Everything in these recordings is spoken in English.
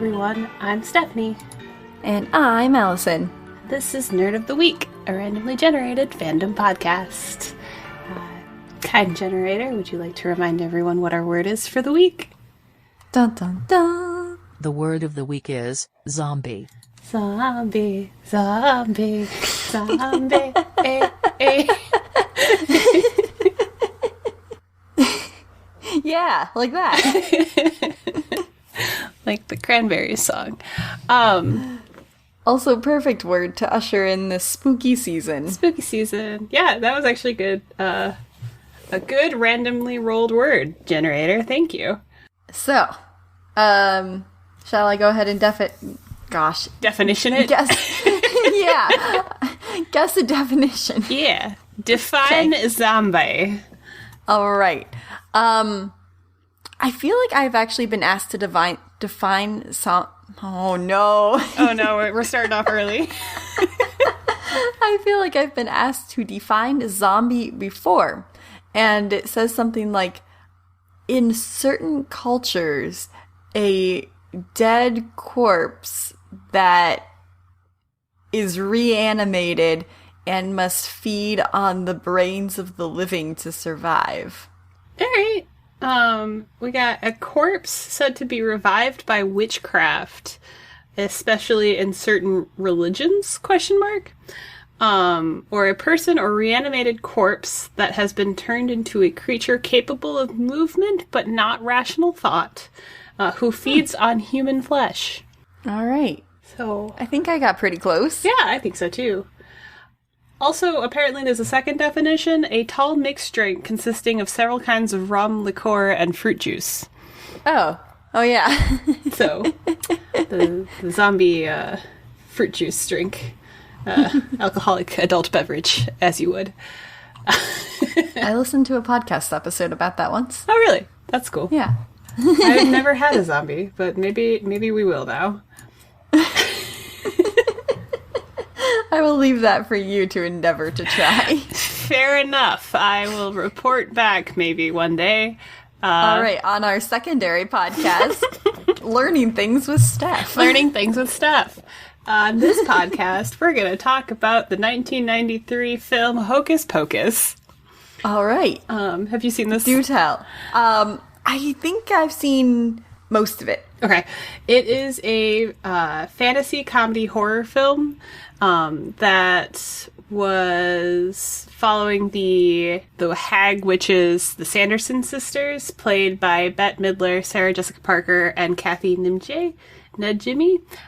everyone. I'm Stephanie. And I'm Allison. This is Nerd of the Week, a randomly generated fandom podcast. Kind generator, would you like to remind everyone what our word is for the week? Dun dun dun. The word of the week is zombie. Zombie, zombie, zombie, eh, eh. Yeah, like that. Like the Cranberries song. Also, perfect word to usher in the spooky season. Spooky season. Yeah, that was actually good. A good randomly rolled word generator. Thank you. So, shall I go ahead and definition it? Guess. Yeah. Guess the definition. Yeah. Define zombie. All right. I feel like I've actually been asked to define some. Oh no. Oh no, we're starting off early. I feel like I've been asked to define zombie before. And it says something like, in certain cultures, a dead corpse that is reanimated and must feed on the brains of the living to survive. All right. We got a corpse said to be revived by witchcraft, especially in certain religions, ? Or a person or reanimated corpse that has been turned into a creature capable of movement but not rational thought, who feeds on human flesh. All right. So I think I got pretty close. yeah, I think so too. Also, apparently there's a second definition, a tall mixed drink consisting of several kinds of rum, liqueur, and fruit juice. Oh yeah. So, the zombie fruit juice drink. Alcoholic adult beverage, as you would. I listened to a podcast episode about that once. Oh, really? That's cool. Yeah. I've never had a zombie, but maybe we will now. I will leave that for you to endeavor to try. Fair enough. I will report back maybe one day. All right, on our secondary podcast, Learning Things with Steph. Learning Things with Steph. On this podcast, we're going to talk about the 1993 film Hocus Pocus. All right. Have you seen this? Do tell. I think I've seen most of it. Okay. It is a fantasy comedy horror film that was following the hag witches, the Sanderson sisters, played by Bette Midler, Sarah Jessica Parker, and Kathy Najimy.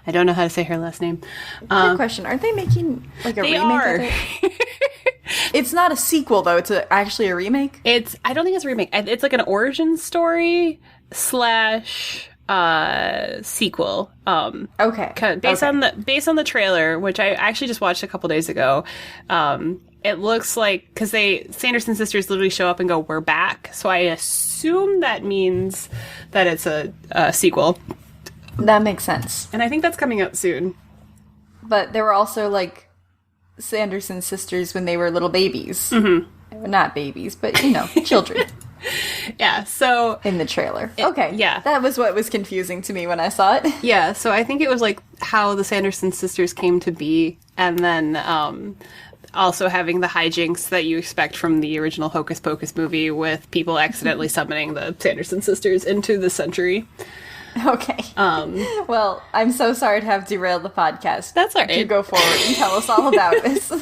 I don't know how to say her last name. Good question. Aren't they making like a remake of it? It's not a sequel though. It's actually a remake. I don't think it's a remake. It's like an origin story / sequel. Okay. Based on the trailer, which I actually just watched a couple days ago. It looks like, because Sanderson sisters literally show up and go, "We're back." So I assume that means that it's a sequel. That makes sense. And I think that's coming out soon. But there were also like Sanderson sisters when they were little babies. Mm-hmm. Not babies, but children. Yeah, so in the trailer. Okay. Yeah. That was what was confusing to me when I saw it. Yeah, so I think it was like how the Sanderson sisters came to be, and then also having the hijinks that you expect from the original Hocus Pocus movie with people accidentally summoning the Sanderson sisters into the century. Okay. Well, I'm so sorry to have derailed the podcast. That's all right. Do go forward and tell us all about this.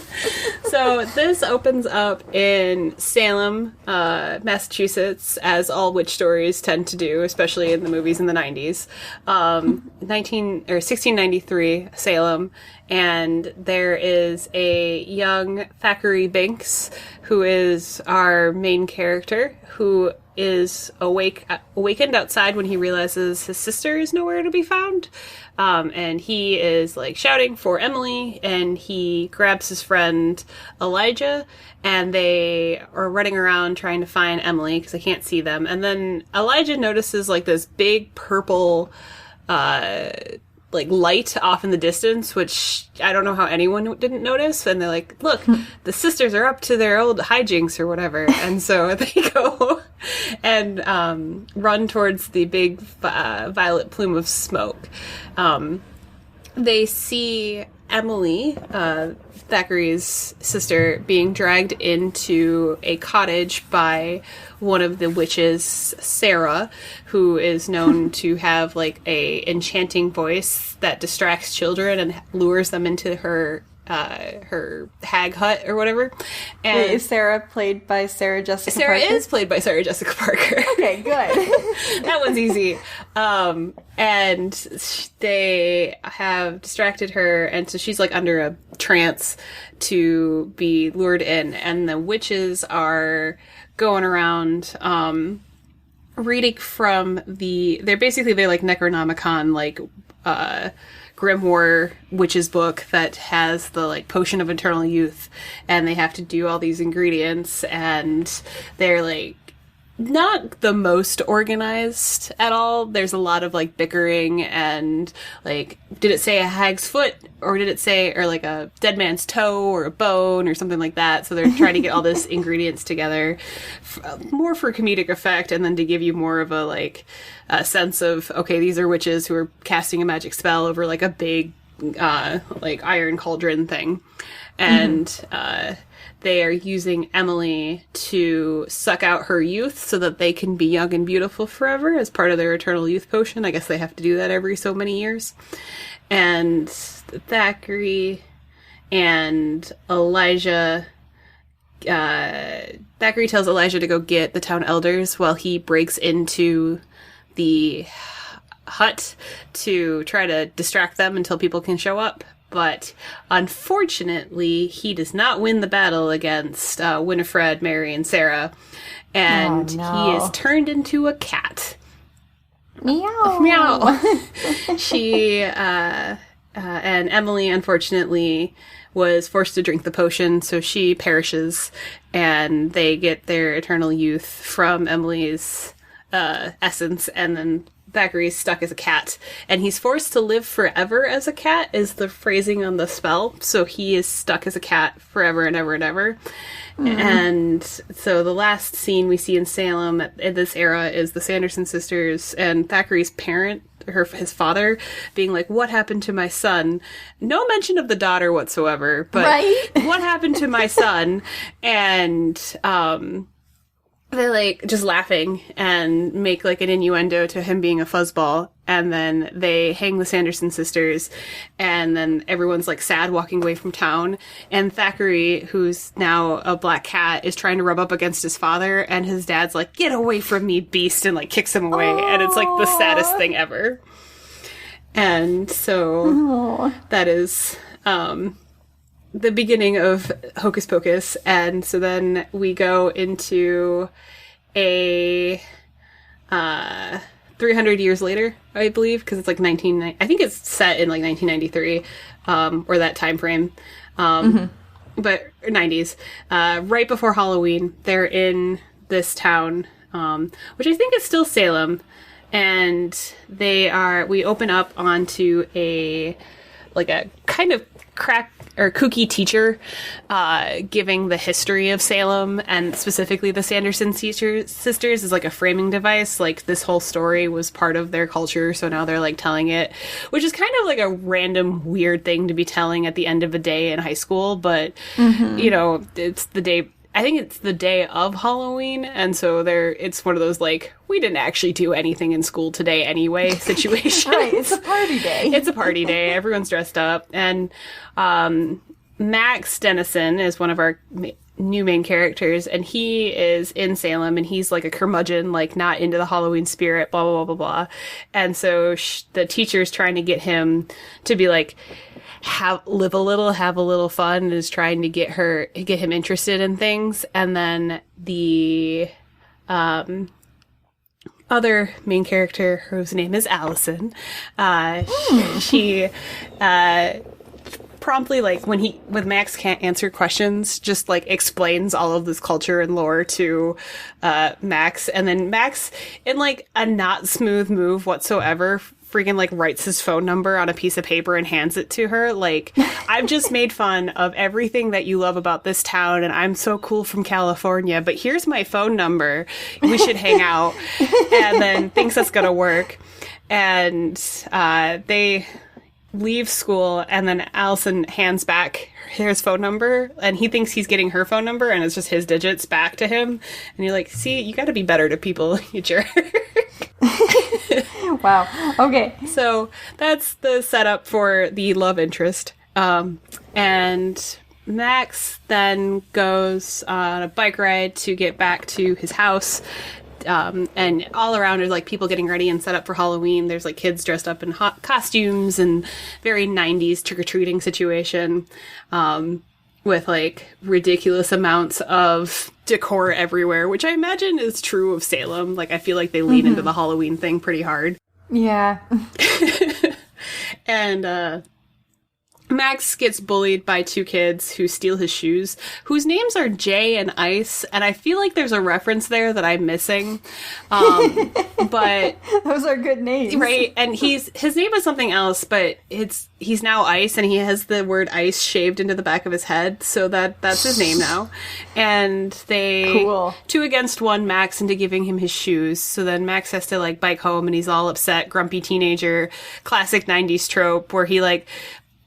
So this opens up in Salem, Massachusetts, as all witch stories tend to do, especially in the movies in the 90s. 1693, Salem, and there is a young Thackeray Binks, who is our main character, who is awakened outside when he realizes his sister is nowhere to be found. And he is like shouting for Emily, and he grabs his friend Elijah, and they are running around trying to find Emily because they can't see them. And then Elijah notices like this big purple like light off in the distance, which I don't know how anyone didn't notice. And they're like, look, the sisters are up to their old hijinks or whatever. And so they go and run towards the big violet plume of smoke. They see Emily, Thackeray's sister, being dragged into a cottage by one of the witches, Sarah, who is known to have like a enchanting voice that distracts children and lures them into her hag hut or whatever. And Wait, is Sarah played by Sarah Jessica Sarah Parker? is played by Sarah Jessica Parker. Okay, good. That one's easy. And they have distracted her, and so she's like under a trance to be lured in, and the witches are going around reading from they're like Necronomicon, like grimoire witch's book that has the like potion of eternal youth, and they have to do all these ingredients, and they're like not the most organized at all. There's a lot of like bickering and like, did it say a hag's foot or did it say, or like a dead man's toe or a bone or something like that? So they're trying to get all this ingredients together more for comedic effect, and then to give you more of a like a sense of, okay, these are witches who are casting a magic spell over like a big like iron cauldron thing. And they are using Emily to suck out her youth so that they can be young and beautiful forever as part of their eternal youth potion. I guess they have to do that every so many years. And Thackeray and Elijah... Thackeray tells Elijah to go get the town elders while he breaks into the hut to try to distract them until people can show up. But unfortunately, he does not win the battle against Winifred, Mary, and Sarah. And he is turned into a cat. Meow. Meow. She, and Emily, unfortunately, was forced to drink the potion, so she perishes. And they get their eternal youth from Emily's essence, and then Thackeray's stuck as a cat, and he's forced to live forever as a cat is the phrasing on the spell. So he is stuck as a cat forever and ever and ever. And so the last scene we see in Salem at this era is the Sanderson sisters and Thackeray's parent, his father, being like, what happened to my son? No mention of the daughter whatsoever, but what happened to my son? And they're like just laughing and make like an innuendo to him being a fuzzball, and then they hang the Sanderson sisters, and then everyone's like sad walking away from town, and Thackeray, who's now a black cat, is trying to rub up against his father, and his dad's like, get away from me, beast, and like kicks him away. And it's like the saddest thing ever. And so that is the beginning of Hocus Pocus. And so then we go into a 300 years later, I believe, because it's like I think it's set in like 1993 or that time frame, but 90s, right before Halloween. They're in this town, which I think is still Salem, and we open up onto a kind of kooky teacher giving the history of Salem, and specifically the Sanderson sisters, is like a framing device. Like, this whole story was part of their culture, so now they're like telling it, which is kind of like a random weird thing to be telling at the end of a day in high school. But you know, it's the day, I think it's the day of Halloween, and so it's one of those like, we didn't actually do anything in school today anyway situation. Right, it's a party day. It's a party day. Everyone's dressed up, and Max Dennison is one of our new main characters, and he is in Salem, and he's like a curmudgeon, like not into the Halloween spirit, blah blah blah blah blah. And so the teacher's trying to get him to be like, live a little, have a little fun, and is trying to get him interested in things. And then the other main character, whose name is Allison, she promptly, like, when Max can't answer questions, just like explains all of this culture and lore to Max, and then Max, in like a not smooth move whatsoever, freaking like writes his phone number on a piece of paper and hands it to her. Like, I've just made fun of everything that you love about this town, and I'm so cool from California, but here's my phone number. We should hang out. And then thinks that's gonna work. And they leave school, and then Allison hands back his phone number, and he thinks he's getting her phone number, and it's just his digits back to him. And you're like, see, you gotta be better to people, you jerk. Wow. Okay. So that's the setup for the love interest. And Max then goes on a bike ride to get back to his house. And all around there's like people getting ready and set up for Halloween. There's like kids dressed up in hot costumes and very 90s trick-or-treating situation, with like ridiculous amounts of decor everywhere, which I imagine is true of Salem. Like, I feel like they lean into the Halloween thing pretty hard. Yeah. And Max gets bullied by two kids who steal his shoes, whose names are Jay and Ice, and I feel like there's a reference there that I'm missing. But those are good names, right? And his name is something else, but he's now Ice, and he has the word Ice shaved into the back of his head, so that's his name now. And they 2 against 1 Max into giving him his shoes. So then Max has to like bike home, and he's all upset, grumpy teenager, classic 90s trope where he like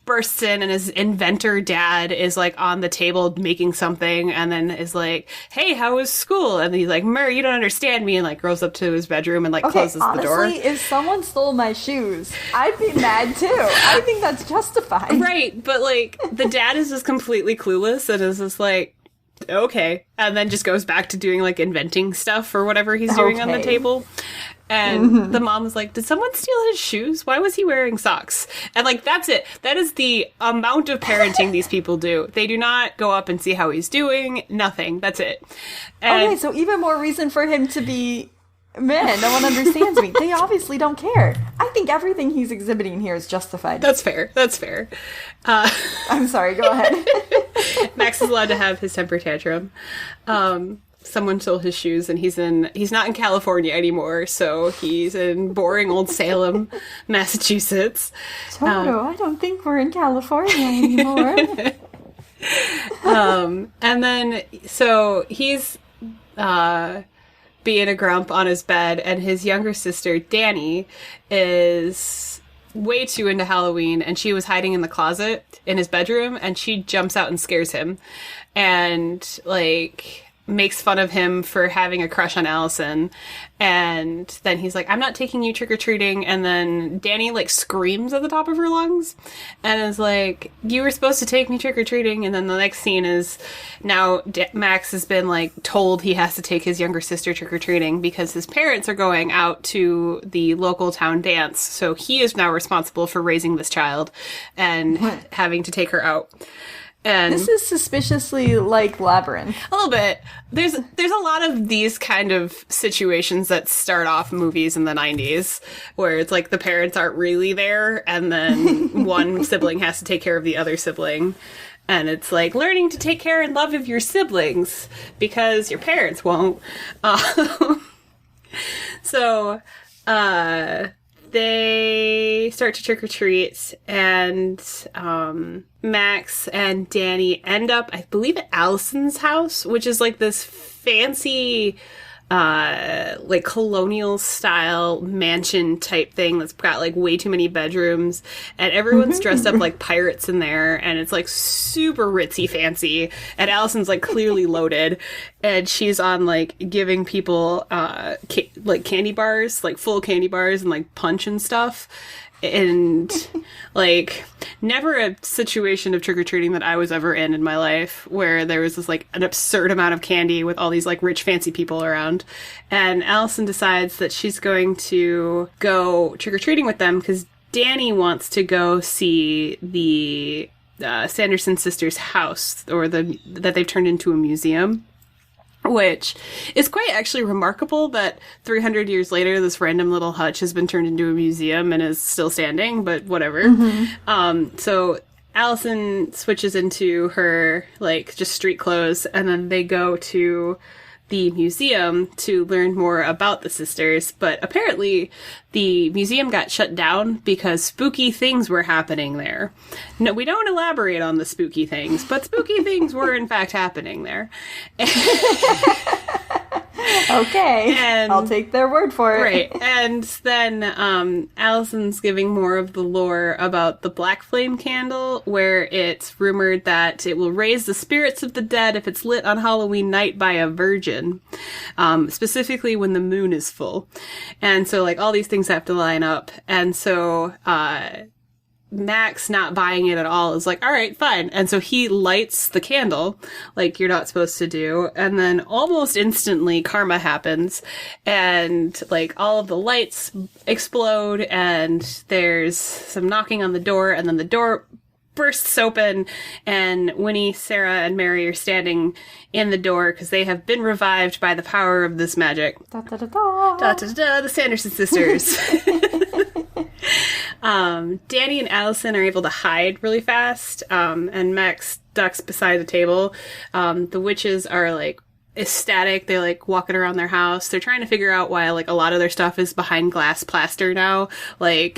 bursts in and his inventor dad is like on the table making something, and then is like, hey, how was school? And he's like, Murr, you don't understand me, and like goes up to his bedroom and like closes the door. Honestly, if someone stole my shoes, I'd be mad too. I think that's justified. Right, but like the dad is just completely clueless and is just like, okay, and then just goes back to doing like inventing stuff or whatever he's doing on the table. And the mom was like, did someone steal his shoes? Why was he wearing socks? And like, that's it. That is the amount of parenting these people do. They do not go up and see how he's doing. Nothing. That's it. And okay, so even more reason for him to be, man, no one understands me. They obviously don't care. I think everything he's exhibiting here is justified. That's fair. That's fair. I'm sorry, go ahead. Max is allowed to have his temper tantrum. Someone stole his shoes, and he's not in California anymore, so he's in boring old Salem, Massachusetts. Toto, I don't think we're in California anymore. And then, so he's being a grump on his bed, and his younger sister, Danny, is way too into Halloween, and she was hiding in the closet in his bedroom, and she jumps out and scares him. And, like, makes fun of him for having a crush on Allison. And then he's like, I'm not taking you trick-or-treating. And then Danny like screams at the top of her lungs and is like, you were supposed to take me trick-or-treating. And then the next scene is now Max has been like told he has to take his younger sister trick-or-treating because his parents are going out to the local town dance. So he is now responsible for raising this child and having to take her out. And this is suspiciously like Labyrinth. A little bit. There's a lot of these kind of situations that start off movies in the 90s where it's like the parents aren't really there and then one sibling has to take care of the other sibling. And it's like learning to take care and love of your siblings because your parents won't. So, they start to trick-or-treat, and Max and Danny end up, I believe, at Allison's house, which is like this fancy, like colonial-style mansion type thing that's got like way too many bedrooms, and everyone's dressed up like pirates in there, and it's like super ritzy fancy, and Allison's like clearly loaded, and she's on like giving people like candy bars, like full candy bars and like punch and stuff. And like never a situation of trick-or-treating that I was ever in my life where there was this like an absurd amount of candy with all these like rich fancy people around. And Allison decides that she's going to go trick-or-treating with them because Danny wants to go see the Sanderson sisters' house, or that they've turned into a museum. Which is quite actually remarkable that 300 years later, this random little hutch has been turned into a museum and is still standing, but whatever. So Allison switches into her, like, just street clothes, and then they go to the museum to learn more about the sisters, but apparently the museum got shut down because spooky things were happening there. No, we don't elaborate on the spooky things, but spooky things were in fact happening there. Okay, and, I'll take their word for it. Right, and then Allison's giving more of the lore about the Black Flame candle, where it's rumored that it will raise the spirits of the dead if it's lit on Halloween night by a virgin, specifically when the moon is full. And so, like, all these things have to line up, and so Max, not buying it at all, is like, all right, fine. And so he lights the candle like you're not supposed to do. And then almost instantly karma happens and like all of the lights explode and there's some knocking on the door and then the door bursts open and Winnie, Sarah, and Mary are standing in the door because they have been revived by the power of this magic. Da, da, da, da. Da, da, da, da, the Sanderson sisters. Danny and Allison are able to hide really fast, and Max ducks beside the table. The witches are, like, ecstatic. They're, like, walking around their house. They're trying to figure out why, like, a lot of their stuff is behind glass plaster now. Like,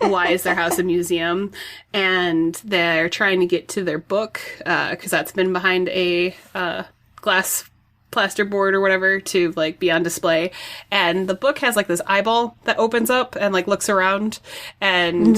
why is their house a museum? And they're trying to get to their book, because that's been behind a glass plasterboard or whatever to like be on display, and the book has like this eyeball that opens up and like looks around, and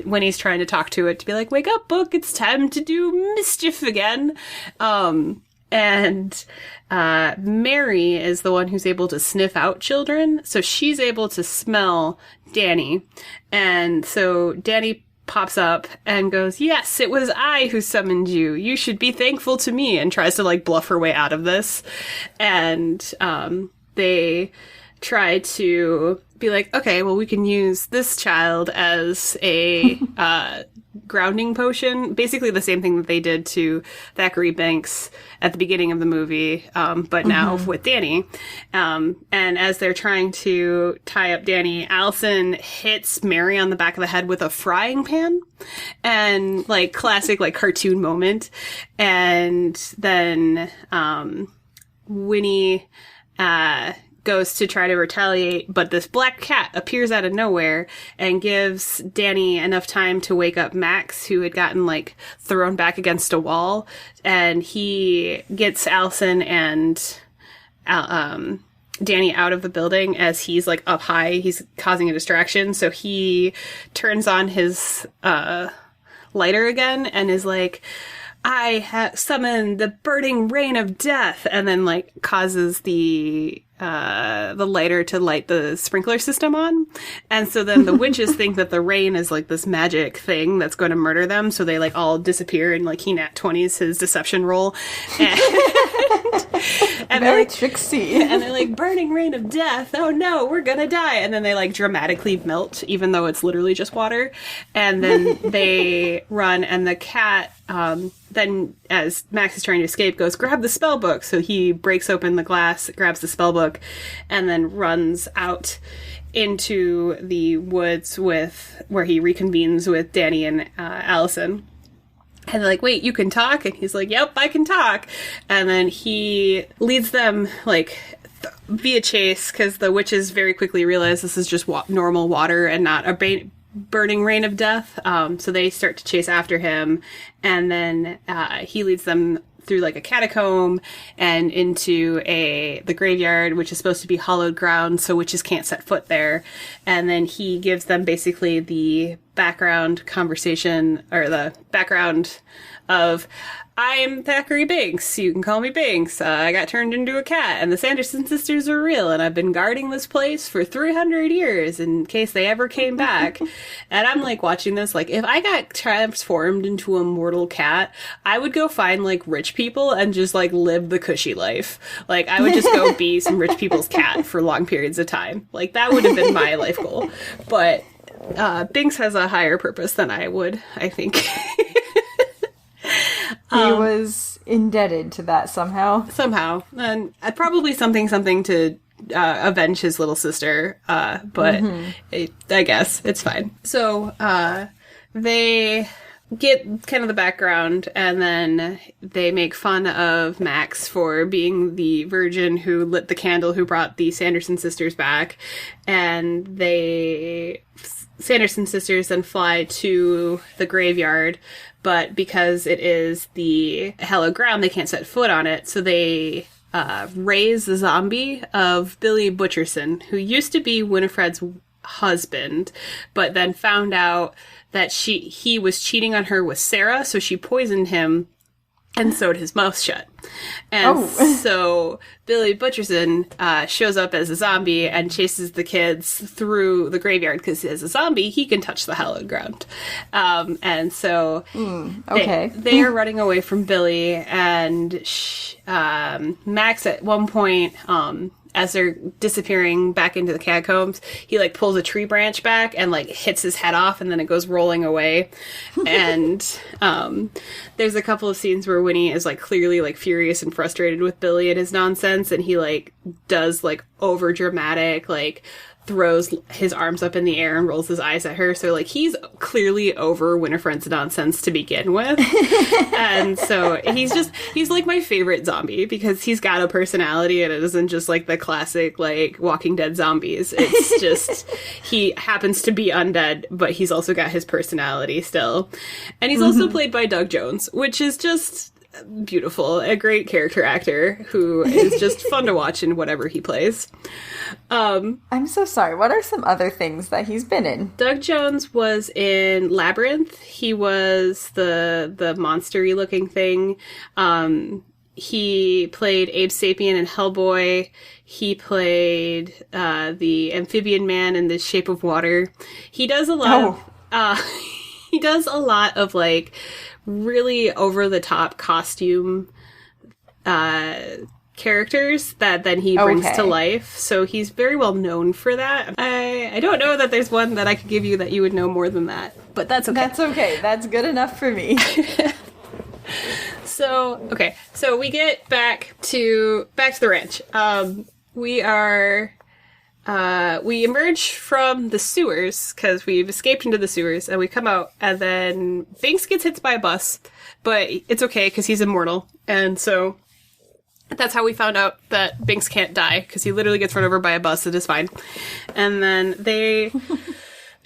Winnie's trying to talk to it to be like, wake up book, it's time to do mischief again. And Mary is the one who's able to sniff out children, so she's able to smell Danny, and so Danny pops up and goes, yes, it was I who summoned you. You should be thankful to me, and tries to, like, bluff her way out of this. And they try to be like, okay, well, we can use this child as a grounding potion. Basically the same thing that they did to Thackeray Banks at the beginning of the movie, but now with Danny. And as they're trying to tie up Danny, Allison hits Mary on the back of the head with a frying pan. And, like, classic, like, cartoon moment. And then Winnie goes to try to retaliate, but this black cat appears out of nowhere and gives Danny enough time to wake up Max, who had gotten, like, thrown back against a wall, and he gets Allison and Danny out of the building as he's, like, up high. He's causing a distraction, so he turns on his lighter again and is like, I have summoned the burning rain of death, and then, like, causes the lighter to light the sprinkler system on. And so then the witches think that the rain is, like, this magic thing that's going to murder them, so they, like, all disappear, and, like, he nat 20s his deception roll. And very like, tricksy. And they're like, burning rain of death, oh no, we're gonna die. And then they, like, dramatically melt, even though it's literally just water. And then they run, and the cat, then, as Max is trying to escape, goes, grab the spell book. So he breaks open the glass, grabs the spell book, and then runs out into the woods where he reconvenes with Danny and Allison. And they're like, wait, you can talk? And he's like, yep, I can talk. And then he leads them, like, via chase, because the witches very quickly realize this is just normal water and not a burning rain of death. So they start to chase after him. And then he leads them through, like, a catacomb and into the graveyard, which is supposed to be hallowed ground, so witches can't set foot there. And then he gives them basically the background conversation, or the background of, I'm Thackeray Binks. You can call me Binks. I got turned into a cat, and the Sanderson sisters are real, and I've been guarding this place for 300 years in case they ever came back. And I'm, like, watching this, like, if I got transformed into a mortal cat, I would go find, like, rich people and just, like, live the cushy life. Like, I would just go be some rich people's cat for long periods of time. Like, that would have been my life goal. But Binks has a higher purpose than I would, I think. He was indebted to that somehow. Somehow. And probably something to avenge his little sister. But I guess it's fine. So they get kind of the background, and then they make fun of Max for being the virgin who lit the candle who brought the Sanderson sisters back, and Sanderson sisters then fly to the graveyard, but because it is the hallowed ground, they can't set foot on it, so they raise the zombie of Billy Butcherson, who used to be Winifred's husband, but then found out that he was cheating on her with Sarah, so she poisoned him and sewed his mouth shut. And so Billy Butcherson shows up as a zombie and chases the kids through the graveyard, because as a zombie, he can touch the hallowed ground. And so they are running away from Billy, and Max at one point, as they're disappearing back into the catacombs, he, like, pulls a tree branch back and, like, hits his head off, and then it goes rolling away. And there's a couple of scenes where Winnie is, like, clearly, like, furious and frustrated with Billy and his nonsense, and he, like, does, like, over-dramatic, like, throws his arms up in the air and rolls his eyes at her. So, like, he's clearly over Winifred's nonsense to begin with. And so he's like my favorite zombie, because he's got a personality, and it isn't just like the classic, like, Walking Dead zombies. It's just, he happens to be undead, but he's also got his personality still. And he's also played by Doug Jones, which is just beautiful. A great character actor who is just fun to watch in whatever he plays. I'm so sorry. What are some other things that he's been in? Doug Jones was in Labyrinth. He was the monster-y looking thing. He played Abe Sapien in Hellboy. He played the amphibian man in The Shape of Water. He does a lot he does a lot of, like, really over-the-top costume characters that then he brings to life. So he's very well known for that. I don't know that there's one that I could give you that you would know more than that, but that's okay. That's okay. That's good enough for me. So we get back to the ranch. We emerge from the sewers, because we've escaped into the sewers, and we come out, and then Binks gets hit by a bus, but it's okay, because he's immortal, and so that's how we found out that Binks can't die, because he literally gets run over by a bus. It is fine. And then they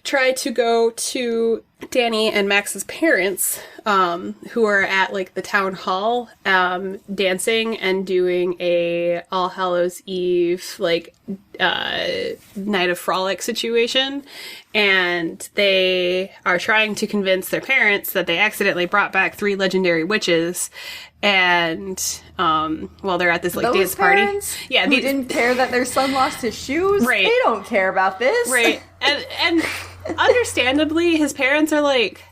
try to go to Danny and Max's parents, who are at, like, the town hall, dancing and doing a All Hallows Eve, like, night of frolic situation. And they are trying to convince their parents that they accidentally brought back 3 legendary witches. And, well, they're at this, like, Those dance party. Yeah, who didn't care that their son lost his shoes? Right. They don't care about this. Right. And understandably, his parents are like,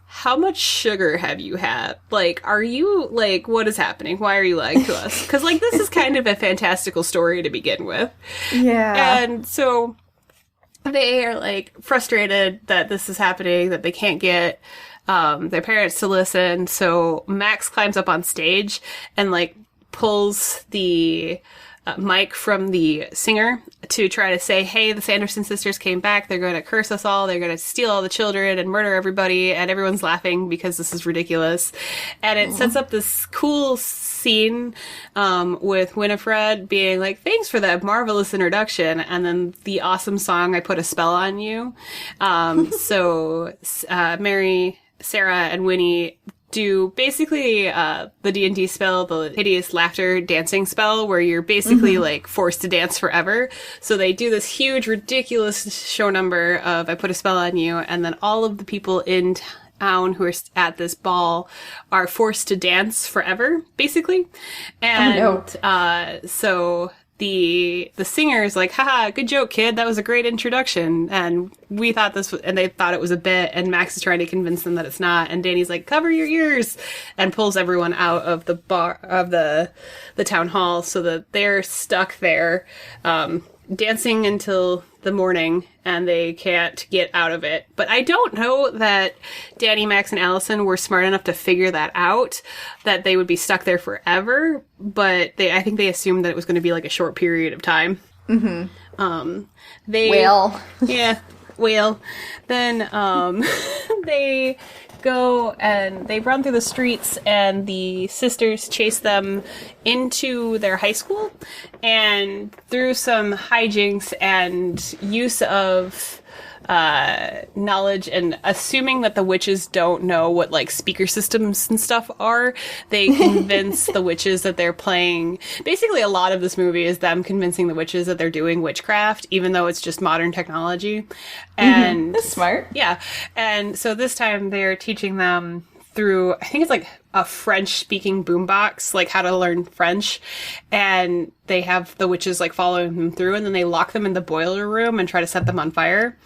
how much sugar have you had? Like, are you, like, what is happening? Why are you lying to us? Because, like, this is kind of a fantastical story to begin with. Yeah. And so they are, like, frustrated that this is happening, that they can't get their parents to listen. So Max climbs up on stage and, like, pulls the mic from the singer to try to say, hey, the Sanderson sisters came back. They're going to curse us all. They're going to steal all the children and murder everybody. And everyone's laughing because this is ridiculous. And it sets up this cool scene with Winifred being like, thanks for that marvelous introduction. And then the awesome song, I Put a Spell on You. So Mary, Sarah, and Winnie do basically the D&D spell, the hideous laughter dancing spell, where you're basically like forced to dance forever. So they do this huge, ridiculous show number of I Put a Spell on You, and then all of the people in town who are at this ball are forced to dance forever, basically. And so the singer is like, haha, good joke, kid. That was a great introduction. And we thought this was, and they thought it was a bit, and Max is trying to convince them that it's not. And Danny's like, cover your ears, and pulls everyone out of the bar, of the town hall, so that they're stuck there, dancing until the morning, and they can't get out of it. But I don't know that Danny, Max, and Allison were smart enough to figure that out, that they would be stuck there forever. But I think they assumed that it was going to be like a short period of time. Then they go and they run through the streets, and the sisters chase them into their high school, and through some hijinks and use of knowledge and assuming that the witches don't know what like speaker systems and stuff are, they convince the witches that they're playing. Basically, a lot of this movie is them convincing the witches that they're doing witchcraft, even though it's just modern technology. And That's smart. Yeah. And so this time they're teaching them through, I think it's like a French-speaking boombox, like how to learn French. And they have the witches like following them through, and then they lock them in the boiler room and try to set them on fire.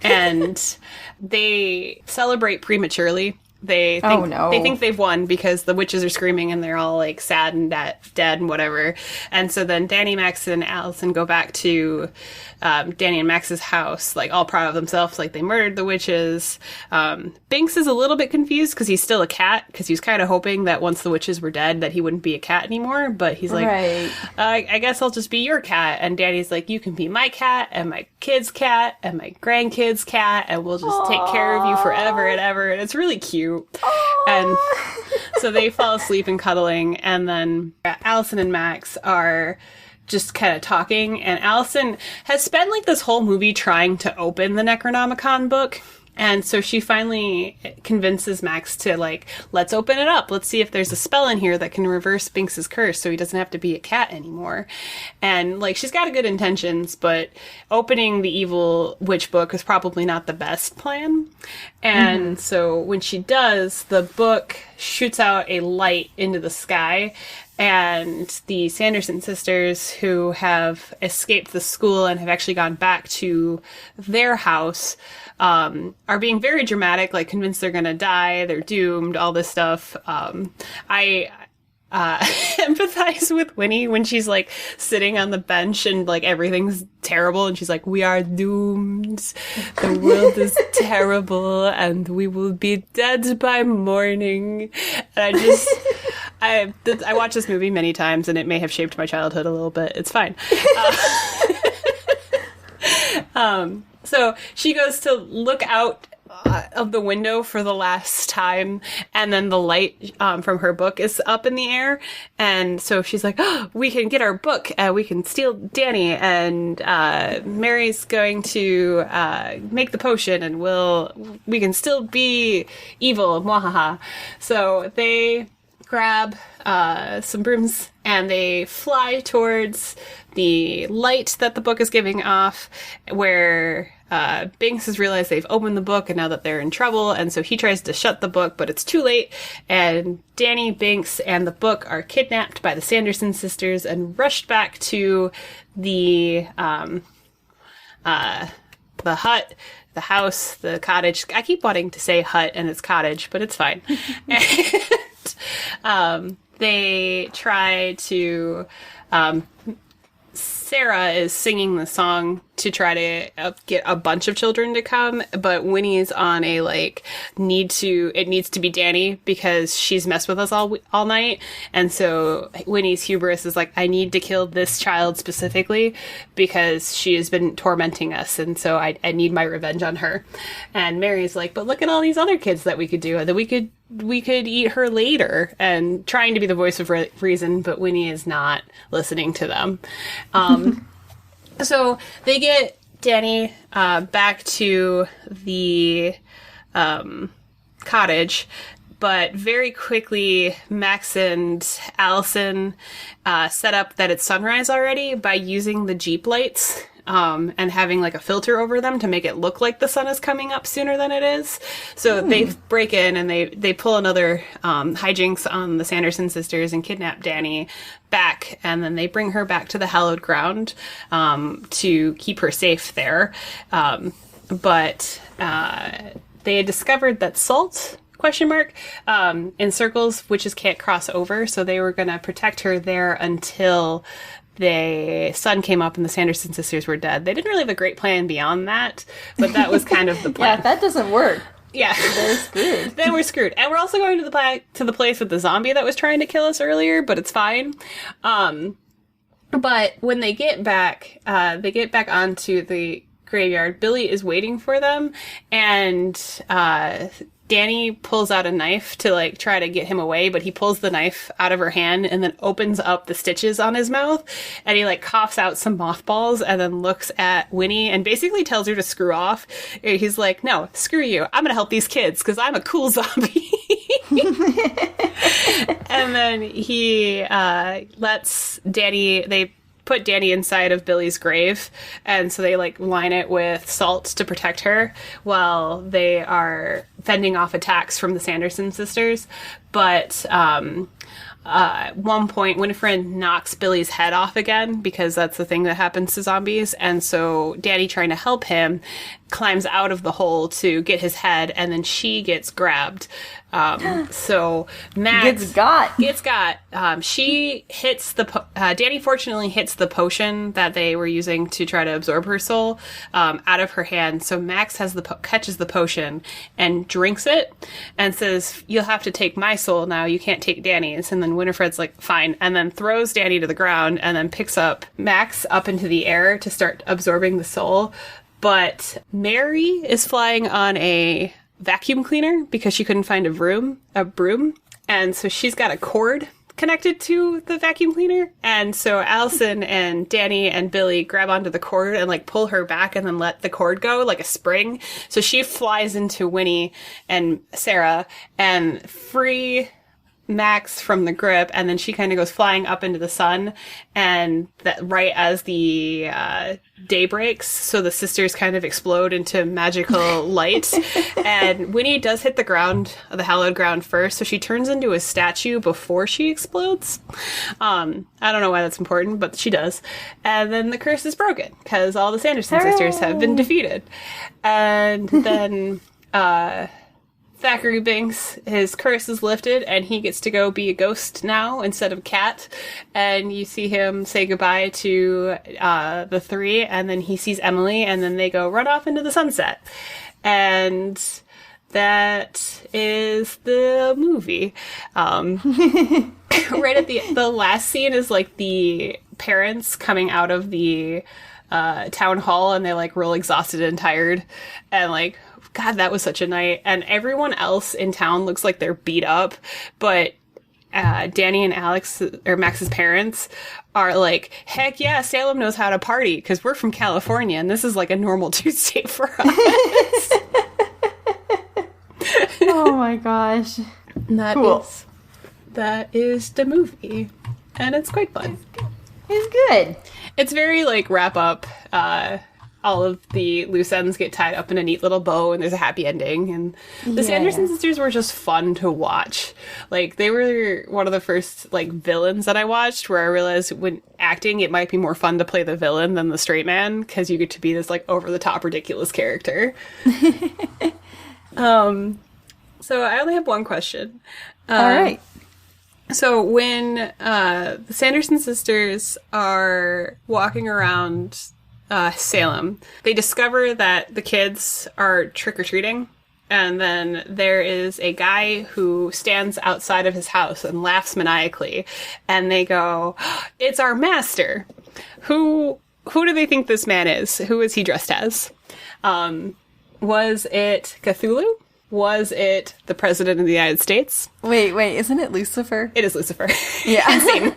And they celebrate prematurely. They think they've won because the witches are screaming and they're all like sad and dead and whatever. And so then Danny, Max, and Allison go back to Danny and Max's house, like all proud of themselves, like they murdered the witches. Binks is a little bit confused because he's still a cat, because he was kind of hoping that once the witches were dead that he wouldn't be a cat anymore. But he's like, right. I guess I'll just be your cat. And Danny's like, you can be my cat and my kid's cat and my grandkid's cat, and we'll just take care of you forever and ever. And it's really cute. And so they fall asleep and cuddling, and then Allison and Max are just kind of talking, and Allison has spent like this whole movie trying to open the Necronomicon book. And so she finally convinces Max to, like, let's open it up. Let's see if there's a spell in here that can reverse Binks's curse so he doesn't have to be a cat anymore. And, like, she's got good intentions, but opening the evil witch book is probably not the best plan. And so when she does, the book shoots out a light into the sky, and the Sanderson sisters, who have escaped the school and have actually gone back to their house, are being very dramatic, like convinced they're gonna die, they're doomed, all this stuff. I empathize with Winnie when she's like sitting on the bench and like everything's terrible, and she's like, we are doomed, the world is terrible, and we will be dead by morning. And I watched this movie many times, and it may have shaped my childhood a little bit. It's fine. So she goes to look out of the window for the last time, and then the light from her book is up in the air, and so she's like, oh, we can get our book, we can steal Danny, and Mary's going to make the potion, and we can still be evil, mwahaha. So they grab some brooms and they fly towards the light that the book is giving off, where Binks has realized they've opened the book and now that they're in trouble, and so he tries to shut the book, but it's too late, and Danny, Binks, and the book are kidnapped by the Sanderson sisters and rushed back to the hut, the house, the cottage. I keep wanting to say hut and it's cottage, but it's fine. And they try to Sarah is singing the song to try to get a bunch of children to come, but Winnie is on a it needs to be Danny because she's messed with us all night, and so Winnie's hubris is like, I need to kill this child specifically because she has been tormenting us, and so I need my revenge on her. And Mary's like, but look at all these other kids that we could do, that we could eat her later, and trying to be the voice of reason, but Winnie is not listening to them. So they get Danny back to the cottage, but very quickly Max and Allison set up that it's sunrise already by using the Jeep lights and having like a filter over them to make it look like the sun is coming up sooner than it is. So they break in and they pull another hijinks on the Sanderson sisters and kidnap Danny back, and then they bring her back to the hallowed ground to keep her safe there. But they had discovered that salt encircles witches can't cross over, so they were going to protect her there until the sun came up and the Sanderson sisters were dead. They didn't really have a great plan beyond that, but that was kind of the plan. Yeah, if that doesn't work. Yeah. They're screwed. Then we're screwed. And we're also going to the place with the zombie that was trying to kill us earlier, but it's fine. But when they get back onto the graveyard, Billy is waiting for them, and Danny pulls out a knife to like try to get him away, but he pulls the knife out of her hand and then opens up the stitches on his mouth, and he like coughs out some mothballs and then looks at Winnie and basically tells her to screw off. He's like, no, screw you. I'm gonna help these kids because I'm a cool zombie. And then he lets Danny, they put Danny inside of Billy's grave, and so they like line it with salt to protect her while they are fending off attacks from the Sanderson sisters. But at one point, Winifred knocks Billy's head off again, because that's the thing that happens to zombies. And so Danny, trying to help him, climbs out of the hole to get his head, and then she gets grabbed. So Max gets got. She hits the Danny fortunately hits the potion that they were using to try to absorb her soul out of her hand. So Max has catches the potion and drinks it and says, "You'll have to take my soul now. You can't take Danny's." And then Winifred's like, "Fine," and then throws Danny to the ground and then picks up Max up into the air to start absorbing the soul. But Mary is flying on a vacuum cleaner because she couldn't find a broom. And so she's got a cord connected to the vacuum cleaner. And so Allison and Danny and Billy grab onto the cord and like pull her back and then let the cord go like a spring. So she flies into Winnie and Sarah and free Max from the grip, and then she kind of goes flying up into the sun, and that right as the day breaks, so the sisters kind of explode into magical light, and Winnie does hit the ground, the hallowed ground first, so she turns into a statue before she explodes. I don't know why that's important, but she does. And then the curse is broken, because all the Sanderson sisters have been defeated. And then Thackeray Binks, his curse is lifted, and he gets to go be a ghost now instead of cat. And you see him say goodbye to the three, and then he sees Emily, and then they go run off into the sunset. And that is the movie. Right at the last scene is like the parents coming out of the town hall, and they're like real exhausted and tired, and like, God, that was such a night. And everyone else in town looks like they're beat up, but Danny and Alex, or Max's parents, are like, heck yeah, Salem knows how to party, because we're from California, and this is like a normal Tuesday for us. Oh my gosh. That is the movie, and it's quite fun. It's good. It's very like wrap up. All of the loose ends get tied up in a neat little bow, and there's a happy ending. And the Sanderson sisters were just fun to watch. Like, they were one of the first, like, villains that I watched, where I realized when acting, it might be more fun to play the villain than the straight man, because you get to be this, like, over-the-top ridiculous character. So I only have one question. All right. So when the Sanderson sisters are walking around Salem, they discover that the kids are trick-or-treating, and then there is a guy who stands outside of his house and laughs maniacally, and they go, "It's our master." Who do they think this man is? Who is he dressed as? Was it Cthulhu? Was it the President of the United States? Wait, isn't it Lucifer? It is Lucifer. Yeah. And Satan.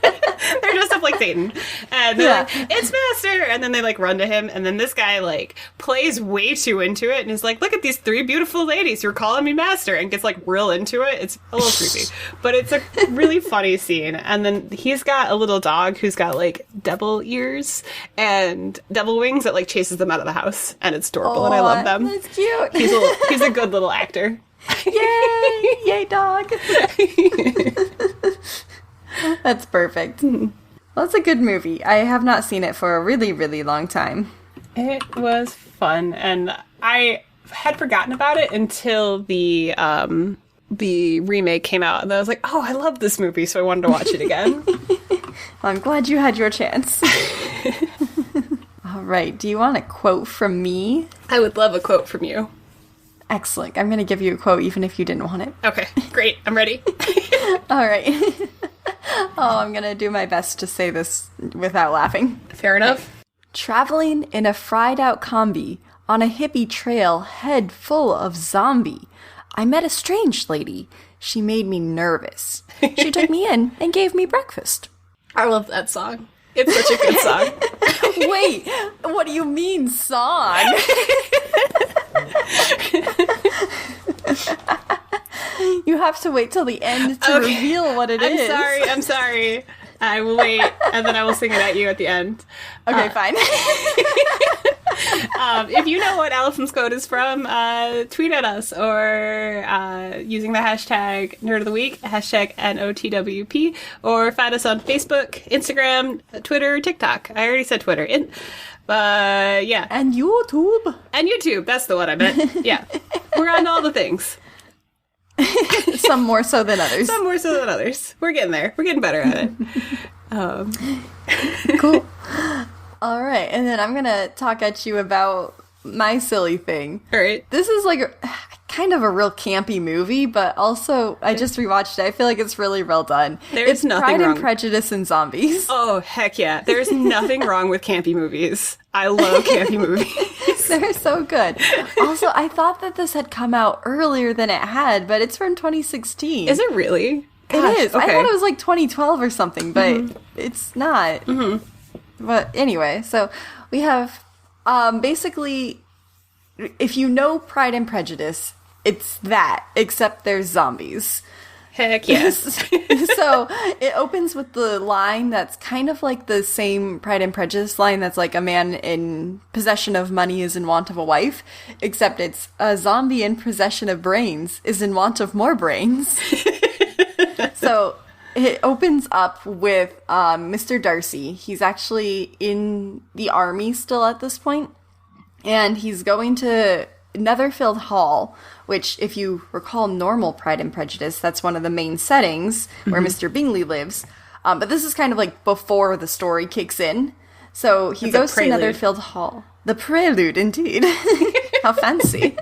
They're dressed up like Satan. And they're like, "It's Master!" And then they, like, run to him, and then this guy, like, plays way too into it, and is like, "Look at these three beautiful ladies who are calling me Master," and gets, like, real into it. It's a little creepy. But it's a really funny scene. And then he's got a little dog who's got, like, devil ears and devil wings that, like, chases them out of the house. And it's adorable, and I love them. That's cute. He's a good little actor. Yay! Yay, dog! That's perfect. Well, it's a good movie. I have not seen it for a really, really long time. It was fun, and I had forgotten about it until the remake came out, and I was like, "Oh, I love this movie," so I wanted to watch it again. Well, I'm glad you had your chance. All right. Do you want a quote from me? I would love a quote from you. Excellent. I'm going to give you a quote even if you didn't want it. Okay, great. I'm ready. All right. Oh, I'm going to do my best to say this without laughing. Fair enough. Traveling in a fried-out combi on a hippie trail head full of zombie, I met a strange lady. She made me nervous. She took me in and gave me breakfast. I love that song. It's such a good song. Wait, what do you mean, song? You have to wait till the end to reveal what it is. I'm sorry. I will wait, and then I will sing it at you at the end. Okay, fine. If you know what Allison's quote is from, tweet at us, or using the hashtag Nerd of the Week, hashtag NOTWP, or find us on Facebook, Instagram, Twitter, TikTok. I already said Twitter. Yeah. And YouTube. And YouTube. That's the one I meant. Yeah. We're on all the things. Some more so than others. Some more so than others. We're getting there. We're getting better at it. Cool. All right, and then I'm gonna talk at you about my silly thing. All right. This is like kind of a real campy movie, but also I just rewatched it. I feel like it's really well done. There's nothing Pride wrong. and Prejudice and Zombies. Oh, heck yeah. There's nothing wrong with campy movies. I love campy movies. They're so good. Also, I thought that this had come out earlier than it had, but it's from 2016. Is it really? Gosh, It is. okay. I thought it was like 2012 or something, but it's not. Mm-hmm. But anyway, so we have basically, if you know Pride and Prejudice, it's that, except there's zombies. Heck yes. So it opens with the line that's kind of like the same Pride and Prejudice line that's like a man in possession of money is in want of a wife, except it's a zombie in possession of brains is in want of more brains. So it opens up with Mr. Darcy. He's actually in the army still at this point, and he's going to Netherfield Hall, which, if you recall normal Pride and Prejudice, that's one of the main settings where Mr. Bingley lives. But this is kind of like before the story kicks in. So he goes to Netherfield Hall. The prelude, indeed. How fancy.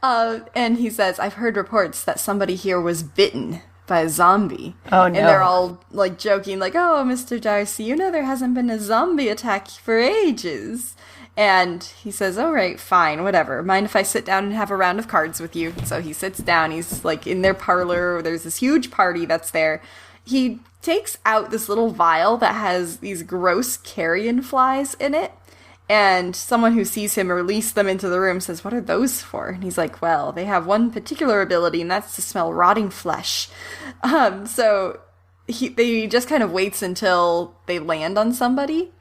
And he says, I've heard reports that somebody here was bitten by a zombie. Oh, no. And they're all, like, joking, like, oh, Mr. Darcy, you know there hasn't been a zombie attack for ages. And he says, all right, fine, whatever. Mind if I sit down and have a round of cards with you? So he sits down. He's, like, in their parlor. There's this huge party that's there. He takes out this little vial that has these gross carrion flies in it. And someone who sees him release them into the room says, what are those for? And he's like, well, they have one particular ability, and that's to smell rotting flesh. So they just kind of waits until they land on somebody.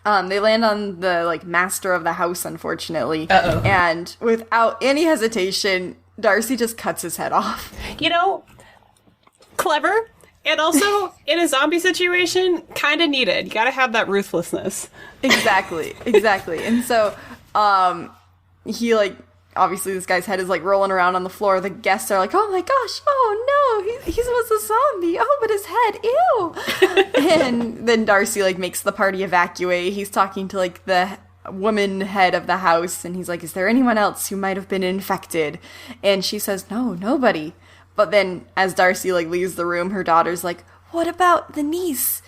They land on the, like, master of the house, unfortunately. Uh-oh. And without any hesitation, Darcy just cuts his head off. You know, clever. And also, in a zombie situation, kind of needed. You gotta have that ruthlessness. Exactly. And so, he, like, obviously this guy's head is, like, rolling around on the floor. The guests are like, oh my gosh, oh no, he was a zombie. Oh, but his head, ew. And then Darcy, like, makes the party evacuate. He's talking to, like, the woman head of the house, and he's like, is there anyone else who might have been infected? And she says, no, nobody. But then, as Darcy, like, leaves the room, her daughter's like, what about the niece?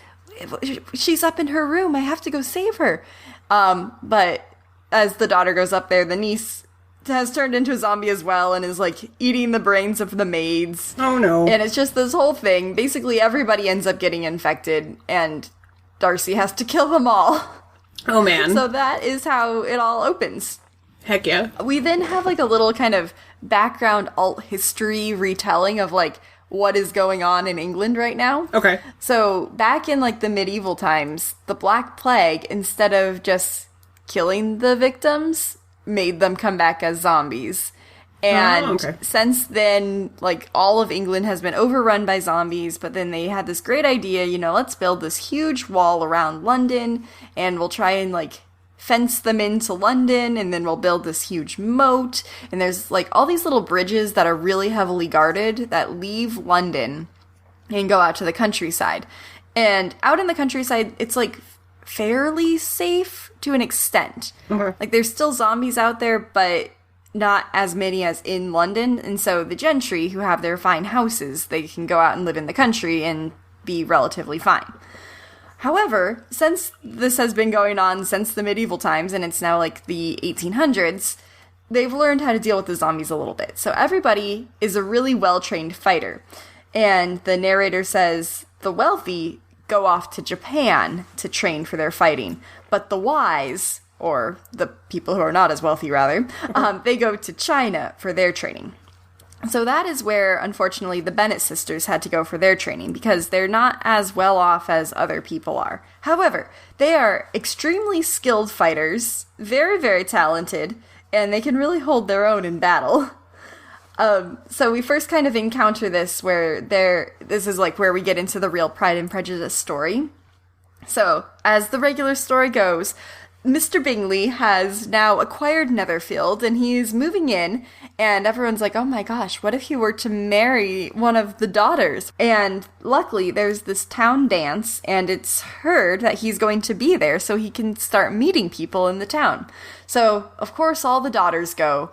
She's up in her room. I have to go save her. But as the daughter goes up there, the niece has turned into a zombie as well and is, like, eating the brains of the maids. Oh, no. And it's just this whole thing. Basically, everybody ends up getting infected, and Darcy has to kill them all. Oh, man. So that is how it all opens. Heck yeah. We then have, like, a little kind of background alt history retelling of, like, what is going on in England right now. Okay. So back in, like, the medieval times, the Black Plague, instead of just killing the victims, made them come back as zombies. And since then, like, all of England has been overrun by zombies, but then they had this great idea, you know, let's build this huge wall around London, and we'll try and, like, fence them into London, and then we'll build this huge moat, and there's, like, all these little bridges that are really heavily guarded that leave London and go out to the countryside. And out in the countryside, it's, like, fairly safe to an extent. Okay. Like, there's still zombies out there, but not as many as in London, and so the gentry who have their fine houses, they can go out and live in the country and be relatively fine. However, since this has been going on since the medieval times, and it's now like the 1800s, they've learned how to deal with the zombies a little bit. So everybody is a really well-trained fighter. And the narrator says the wealthy go off to Japan to train for their fighting, but the wise, or the people who are not as wealthy rather, they go to China for their training. So that is where, unfortunately, the Bennett sisters had to go for their training, because they're not as well off as other people are. However, they are extremely skilled fighters, very, very talented, and they can really hold their own in battle. So we first kind of encounter this where this is like where we get into the real Pride and Prejudice story. So, as the regular story goes, Mr. Bingley has now acquired Netherfield, and he's moving in, and everyone's like, oh my gosh, what if he were to marry one of the daughters? And luckily, there's this town dance, and it's heard that he's going to be there, so he can start meeting people in the town. So, of course, all the daughters go.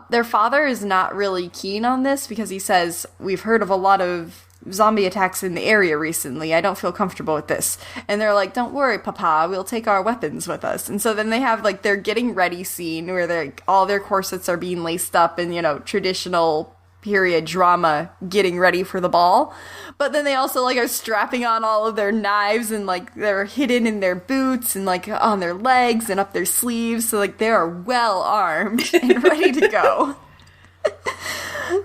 Their father is not really keen on this, because he says, we've heard of a lot of zombie attacks in the area recently. I don't feel comfortable with this. And they're like, don't worry, Papa, we'll take our weapons with us. And so then they have like their getting ready scene where all their corsets are being laced up in, traditional period drama, getting ready for the ball. But then they also like are strapping on all of their knives, and like they're hidden in their boots and like on their legs and up their sleeves. So like they are well armed and ready to go.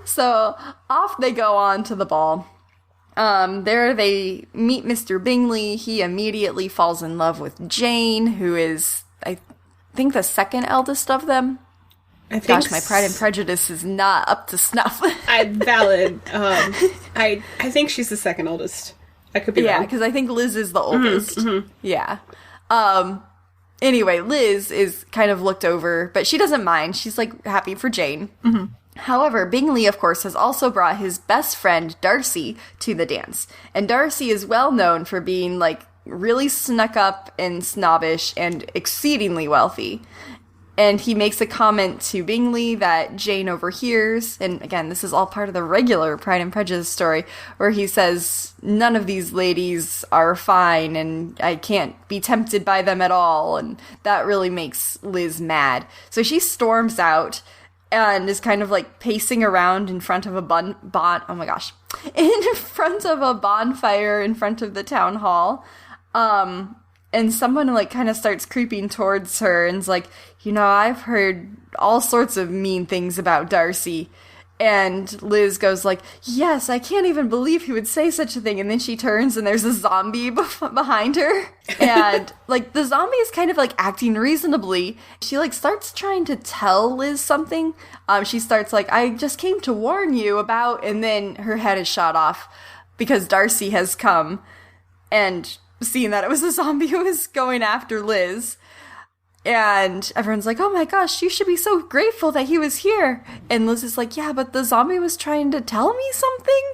So off they go on to the ball. There they meet Mr. Bingley. He immediately falls in love with Jane, who is, I think, the second eldest of them. Gosh, my Pride and Prejudice is not up to snuff. Valid. I think she's the second oldest. I could be wrong. Yeah, because I think Liz is the oldest. Yeah. Anyway, Liz is kind of looked over, but she doesn't mind. She's, like, happy for Jane. However, Bingley, of course, has also brought his best friend, Darcy, to the dance. And Darcy is well known for being, like, really snuck up and snobbish and exceedingly wealthy. And he makes a comment to Bingley that Jane overhears. And again, this is all part of the regular Pride and Prejudice story, where he says, none of these ladies are fine and I can't be tempted by them at all. And that really makes Liz mad. So she storms out and is kind of like pacing around in front of a in front of a bonfire in front of the town hall. And someone, like, kind of starts creeping towards her and's like, I've heard all sorts of mean things about Darcy. And Liz goes like, yes, I can't even believe he would say such a thing. And then she turns and there's a zombie behind her. And, like, the zombie is kind of, like, acting reasonably. She, like, starts trying to tell Liz something. She starts like, I just came to warn you about, and then her head is shot off because Darcy has come and seeing that it was a zombie who was going after Liz. And everyone's like, oh my gosh, you should be so grateful that he was here. And Liz is like, yeah, but the zombie was trying to tell me something? ?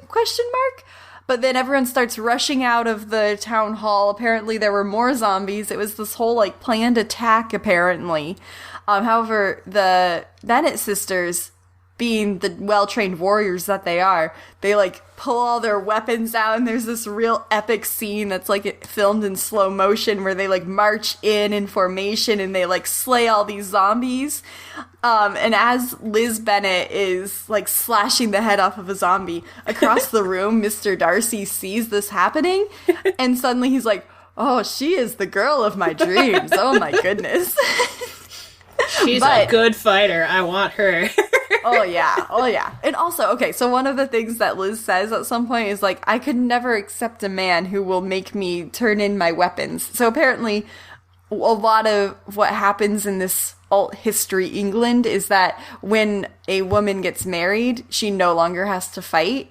But then everyone starts rushing out of the town hall. Apparently there were more zombies. It was this whole, like, planned attack, apparently. However, the Bennett sisters, being the well-trained warriors that they are, they, like, pull all their weapons out, and there's this real epic scene that's, like, filmed in slow motion where they, like, march in formation and they, like, slay all these zombies. And as Liz Bennett is, like, slashing the head off of a zombie, across the room, Mr. Darcy sees this happening, and suddenly he's like, oh, she is the girl of my dreams. Oh, my goodness. She's a good fighter. I want her. Oh, yeah. And also, okay, so one of the things that Liz says at some point is, like, I could never accept a man who will make me turn in my weapons. So apparently, a lot of what happens in this alt history England is that when a woman gets married, she no longer has to fight.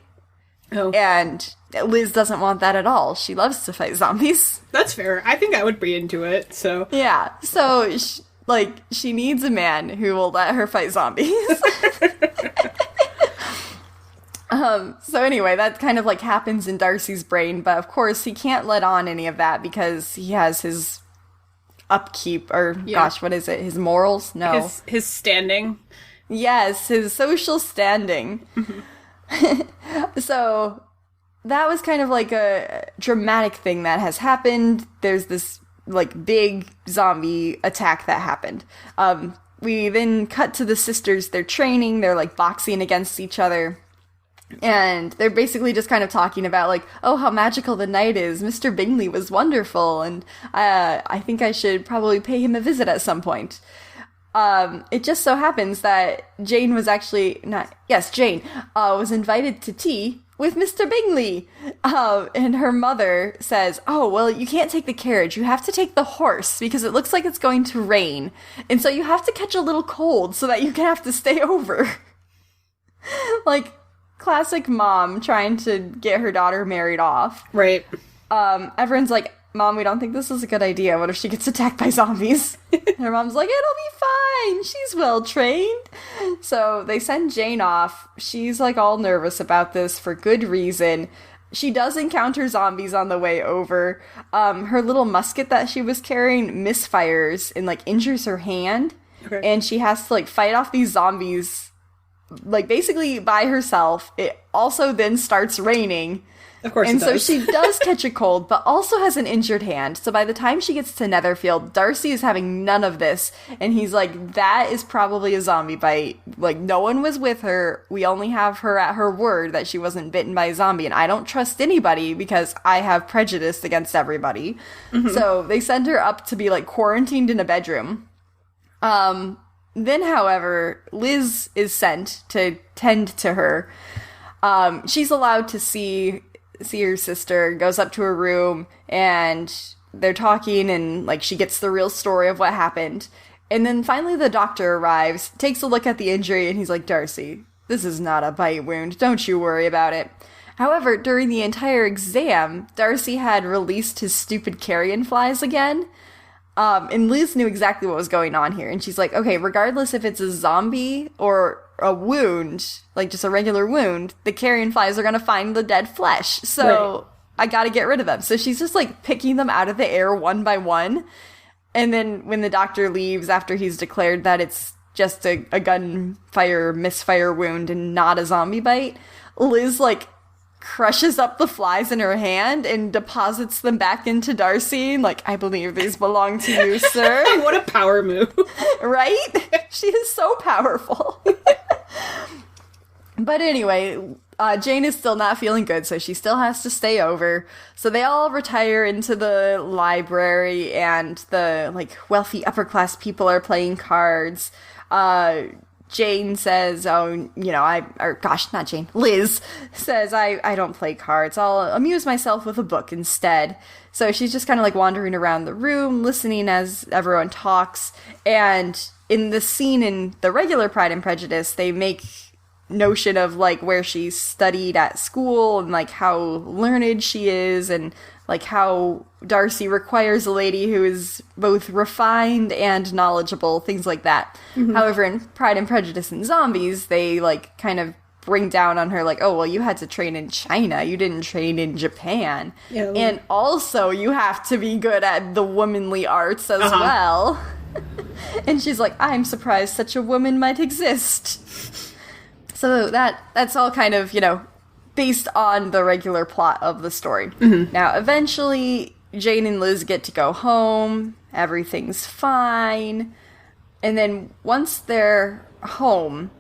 Oh. And Liz doesn't want that at all. She loves to fight zombies. That's fair. I think I would be into it, so. Yeah, so she needs a man who will let her fight zombies. So anyway, that kind of, like, happens in Darcy's brain, but of course he can't let on any of that because he has his upkeep, or gosh, what is it? His morals? No. His standing. Yes, his social standing. So that was kind of like a dramatic thing that has happened. There's this, like, big zombie attack that happened. we then cut to the sisters. They're training. They're, like, boxing against each other. And they're basically just kind of talking about, like, oh, how magical the night is. Mr. Bingley was wonderful, and I think I should probably pay him a visit at some point. It just so happens that Jane was actually Jane was invited to tea with Mr. Bingley. And her mother says, oh, well, you can't take the carriage. You have to take the horse because it looks like it's going to rain. And so you have to catch a little cold so that you can have to stay over. Like, classic mom trying to get her daughter married off. Right. Everyone's like, Mom, we don't think this is a good idea. What if she gets attacked by zombies? Her mom's like, it'll be fine. She's well trained. So they send Jane off. She's like all nervous about this for good reason. She does encounter zombies on the way over. Her little musket that she was carrying misfires and like injures her hand. Okay. And she has to like fight off these zombies like basically by herself. It also then starts raining. Of course and it does. So she does catch a cold, but also has an injured hand. So by the time she gets to Netherfield, Darcy is having none of this. And he's like, that is probably a zombie bite. Like, no one was with her. We only have her at her word that she wasn't bitten by a zombie. And I don't trust anybody because I have prejudice against everybody. Mm-hmm. So they send her up to be, like, quarantined in a bedroom. Then, however, Liz is sent to tend to her. She's allowed to see her sister, goes up to her room, and they're talking, and, like, she gets the real story of what happened. And then finally the doctor arrives, takes a look at the injury, and he's like, Darcy, this is not a bite wound. Don't you worry about it. However, during the entire exam, Darcy had released his stupid carrion flies again. And Liz knew exactly what was going on here. And she's like, okay, regardless if it's a zombie or a wound, like just a regular wound, the carrion flies are going to find the dead flesh. So right. I got to get rid of them. So she's just like picking them out of the air one by one. And then when the doctor leaves after he's declared that it's just a gunfire, misfire wound and not a zombie bite, Liz like crushes up the flies in her hand and deposits them back into Darcy. Like, I believe these belong to you, sir. What a power move. Right? She is so powerful. But anyway, Jane is still not feeling good, so she still has to stay over. So they all retire into the library, and the, like, wealthy upper-class people are playing cards. Jane says, Liz says, I don't play cards. I'll amuse myself with a book instead. So she's just kind of like wandering around the room, listening as everyone talks. And in the scene in the regular Pride and Prejudice, they make notion of like where she studied at school and like how learned she is and like how Darcy requires a lady who is both refined and knowledgeable, things like that. Mm-hmm. However, in Pride and Prejudice and Zombies, they like kind of bring down on her like, oh, well, you had to train in China. You didn't train in Japan. Yeah, well. And also you have to be good at the womanly arts as well. And she's like, I'm surprised such a woman might exist. So that's all kind of, based on the regular plot of the story. Mm-hmm. Now, eventually, Jane and Liz get to go home. Everything's fine. And then once they're home,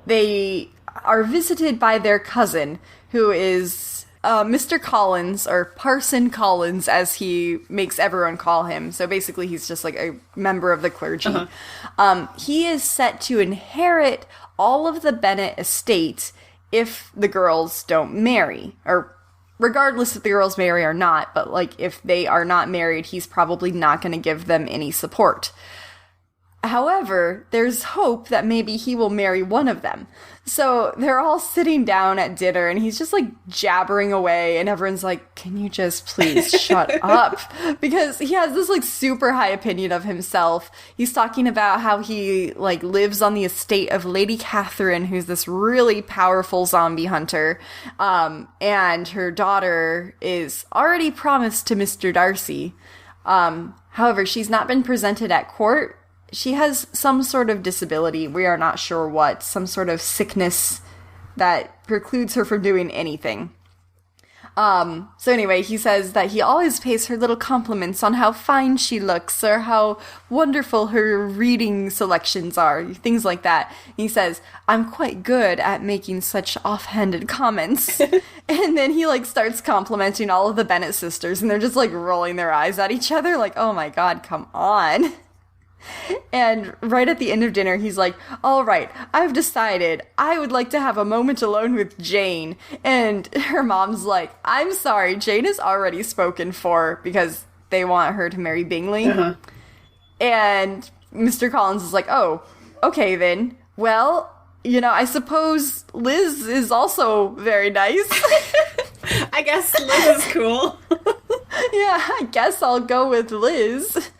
they are visited by their cousin, who is Mr. Collins, or Parson Collins, as he makes everyone call him. So basically, he's just like a member of the clergy. Uh-huh. He is set to inherit all of the Bennet estate if the girls don't marry, or regardless if the girls marry or not, but like if they are not married, he's probably not going to give them any support. However, there's hope that maybe he will marry one of them. So they're all sitting down at dinner and he's just like jabbering away and everyone's like, can you just please shut up? Because he has this like super high opinion of himself. He's talking about how he like lives on the estate of Lady Catherine, who's this really powerful zombie hunter. And her daughter is already promised to Mr. Darcy. However, she's not been presented at court. She has some sort of disability, we are not sure what, some sort of sickness that precludes her from doing anything. So anyway, he says that he always pays her little compliments on how fine she looks or how wonderful her reading selections are, things like that. He says, I'm quite good at making such offhanded comments. And then he, like, starts complimenting all of the Bennett sisters, and they're just, like, rolling their eyes at each other, like, oh my god, come on. And right at the end of dinner, he's like, all right, I've decided I would like to have a moment alone with Jane. And her mom's like, I'm sorry, Jane is already spoken for because they want her to marry Bingley. Uh-huh. And Mr. Collins is like, oh, okay then. Well, you know, I suppose Liz is also very nice. I guess Liz is cool. Yeah, I guess I'll go with Liz.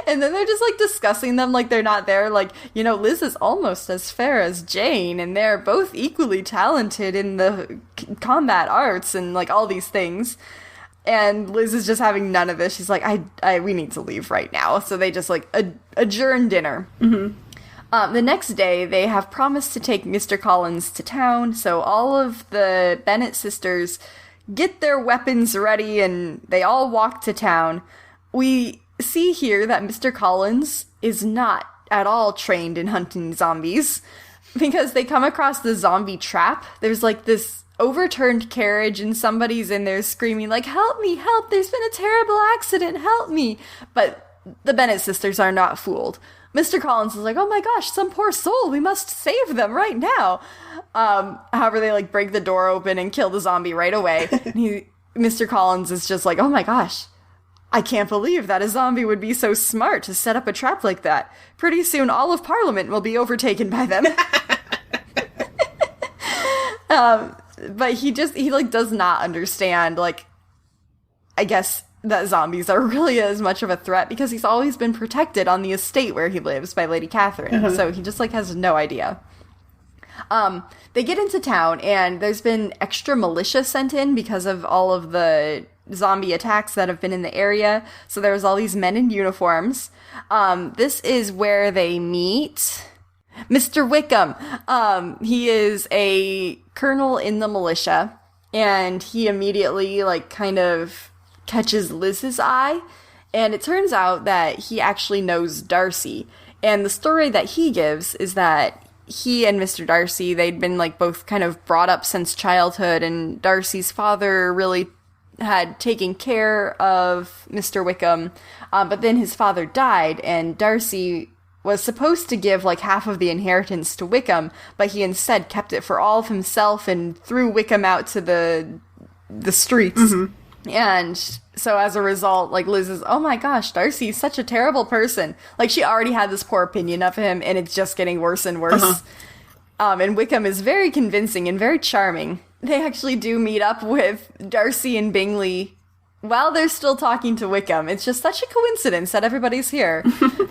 And then they're just, like, discussing them like they're not there. Like, you know, Liz is almost as fair as Jane, and they're both equally talented in the combat arts and, like, all these things. And Liz is just having none of this. She's like, we need to leave right now. So they just, like, adjourn dinner. Mm-hmm. The next day, they have promised to take Mr. Collins to town, so all of the Bennett sisters get their weapons ready, and they all walk to town. We see here that Mr. Collins is not at all trained in hunting zombies, because they come across the zombie trap. There's, like, this overturned carriage, and somebody's in there screaming, like, help me, help, there's been a terrible accident, help me. But the Bennett sisters are not fooled. Mr. Collins is like, oh my gosh, some poor soul, we must save them right now. However, they, like, break the door open and kill the zombie right away. Mr. Collins is just like, oh my gosh, I can't believe that a zombie would be so smart to set up a trap like that. Pretty soon all of Parliament will be overtaken by them. But he does not understand, like, I guess that zombies are really as much of a threat because he's always been protected on the estate where he lives by Lady Catherine. Uh-huh. So he just, like, has no idea. They get into town, and there's been extra militia sent in because of all of the zombie attacks that have been in the area. So there's all these men in uniforms. This is where they meet Mr. Wickham. He is a colonel in the militia, and he immediately, like, kind of catches Liz's eye, and it turns out that he actually knows Darcy. And the story that he gives is that he and Mr. Darcy, they'd been, like, both kind of brought up since childhood, and Darcy's father really had taken care of Mr. Wickham, but then his father died, and Darcy was supposed to give, like, half of the inheritance to Wickham, but he instead kept it for all of himself and threw Wickham out to the streets. Mm-hmm. And so as a result, like, Liz is, oh my gosh, Darcy's such a terrible person. Like, she already had this poor opinion of him, and it's just getting worse and worse. Uh-huh. And Wickham is very convincing and very charming. They actually do meet up with Darcy and Bingley while they're still talking to Wickham. It's just such a coincidence that everybody's here.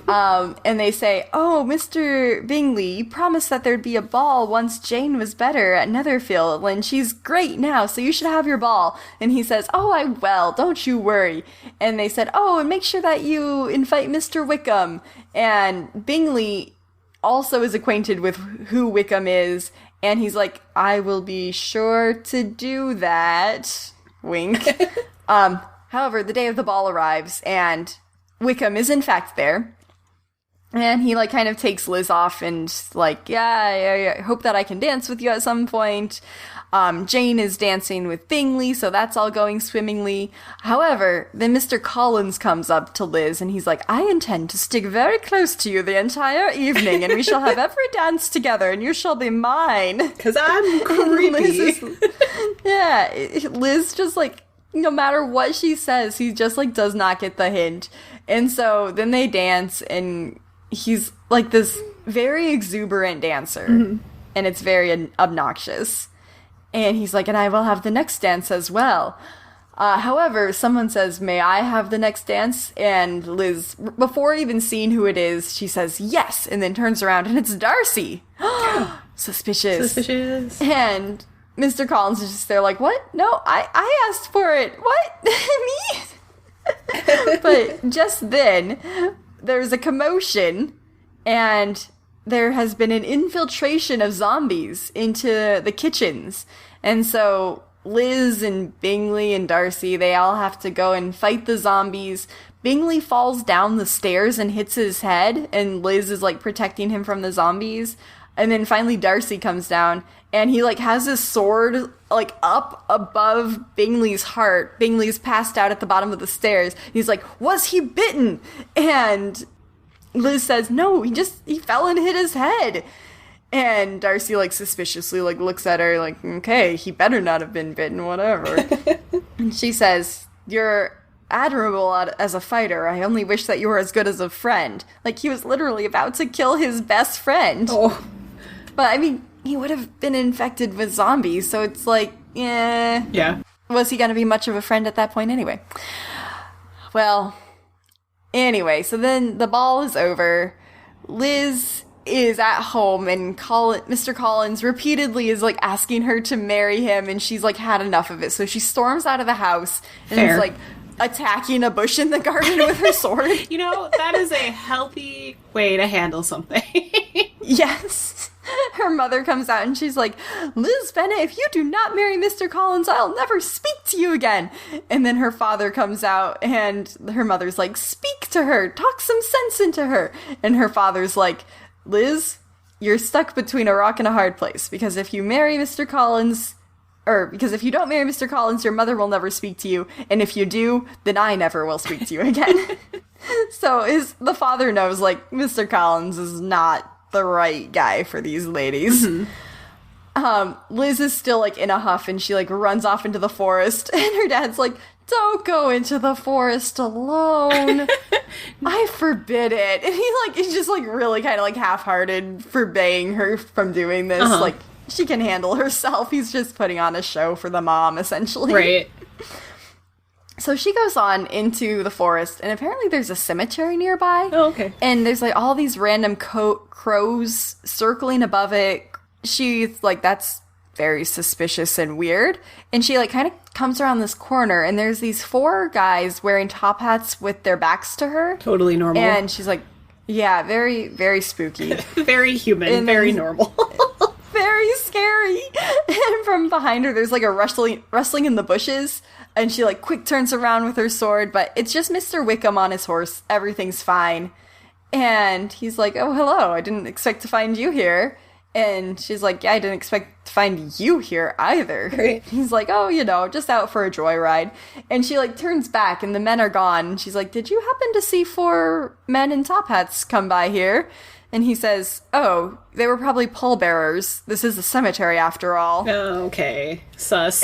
And they say, oh, Mr. Bingley, you promised that there'd be a ball once Jane was better at Netherfield, and she's great now, so you should have your ball. And he says, oh, I will, don't you worry. And they said, oh, and make sure that you invite Mr. Wickham. And Bingley also is acquainted with who Wickham is, and he's like, I will be sure to do that. Wink. However, the day of the ball arrives, and Wickham is in fact there. And he, like, kind of takes Liz off and, like, yeah, I hope that I can dance with you at some point. Jane is dancing with Bingley, so that's all going swimmingly. However, then Mr. Collins comes up to Liz, and he's like, I intend to stick very close to you the entire evening, and we shall have every dance together, and you shall be mine. 'Cause I'm creepy. Liz just, like, no matter what she says, he just, like, does not get the hint. And so then they dance, and he's, like, this very exuberant dancer. Mm-hmm. And it's very obnoxious. And he's like, and I will have the next dance as well. However, someone says, may I have the next dance? And Liz, before even seeing who it is, she says, yes, and then turns around, and it's Darcy. Suspicious. And Mr. Collins is just there like, what? No, I asked for it. What? Me? But just then, there's a commotion, and there has been an infiltration of zombies into the kitchens. And so Liz and Bingley and Darcy, they all have to go and fight the zombies. Bingley falls down the stairs and hits his head, and Liz is, like, protecting him from the zombies. And then finally Darcy comes down, and he, like, has his sword, like, up above Bingley's heart. Bingley's passed out at the bottom of the stairs. He's like, was he bitten? And Liz says, no, he fell and hit his head. And Darcy, like, suspiciously, like, looks at her, like, okay, he better not have been bitten, whatever. And she says, you're admirable as a fighter. I only wish that you were as good as a friend. Like, he was literally about to kill his best friend. Oh. But, I mean, he would have been infected with zombies, so it's like, Yeah. Was he going to be much of a friend at that point anyway? Well, anyway, so then the ball is over. Liz is at home, and Mr. Collins repeatedly is, like, asking her to marry him, and she's, like, had enough of it. So she storms out of the house and is, like, attacking a bush in the garden with her sword. You know, that is a healthy way to handle something. Yes. Her mother comes out and she's like, Liz Bennet, if you do not marry Mr. Collins, I'll never speak to you again. And then her father comes out and her mother's like, speak to her, talk some sense into her. And her father's like, Liz, you're stuck between a rock and a hard place, because if you marry Mr. Collins, because if you don't marry Mr. Collins, your mother will never speak to you, and if you do, then I never will speak to you again. So the father knows, like, Mr. Collins is not the right guy for these ladies. Mm-hmm. Liz is still, like, in a huff, and she, like, runs off into the forest, and her dad's like, don't go into the forest alone. I forbid it. And he, like, is just, like, really kind of, like, half-hearted forbidding her from doing this. Uh-huh. Like, she can handle herself. He's just putting on a show for the mom, essentially. Right. So she goes on into the forest, and apparently there's a cemetery nearby. Oh, okay. And there's, like, all these random crows circling above it. She's like, that's very suspicious and weird. And she, like, kind of comes around this corner, and there's these 4 guys wearing top hats with their backs to her. Totally normal. And she's like, yeah, very, very spooky. Very human, And very then- normal. Very scary. And from behind her, there's, like, a rustling in the bushes. And she, like, quick turns around with her sword, but it's just Mr. Wickham on his horse. Everything's fine. And he's like, oh, hello, I didn't expect to find you here. And she's like, yeah, I didn't expect to find you here either. Right. He's like, oh, you know, just out for a joyride. And she, like, turns back, and the men are gone. And she's like, did you happen to see 4 men in top hats come by here? And he says, oh, they were probably pallbearers. This is a cemetery, after all. Okay. Sus.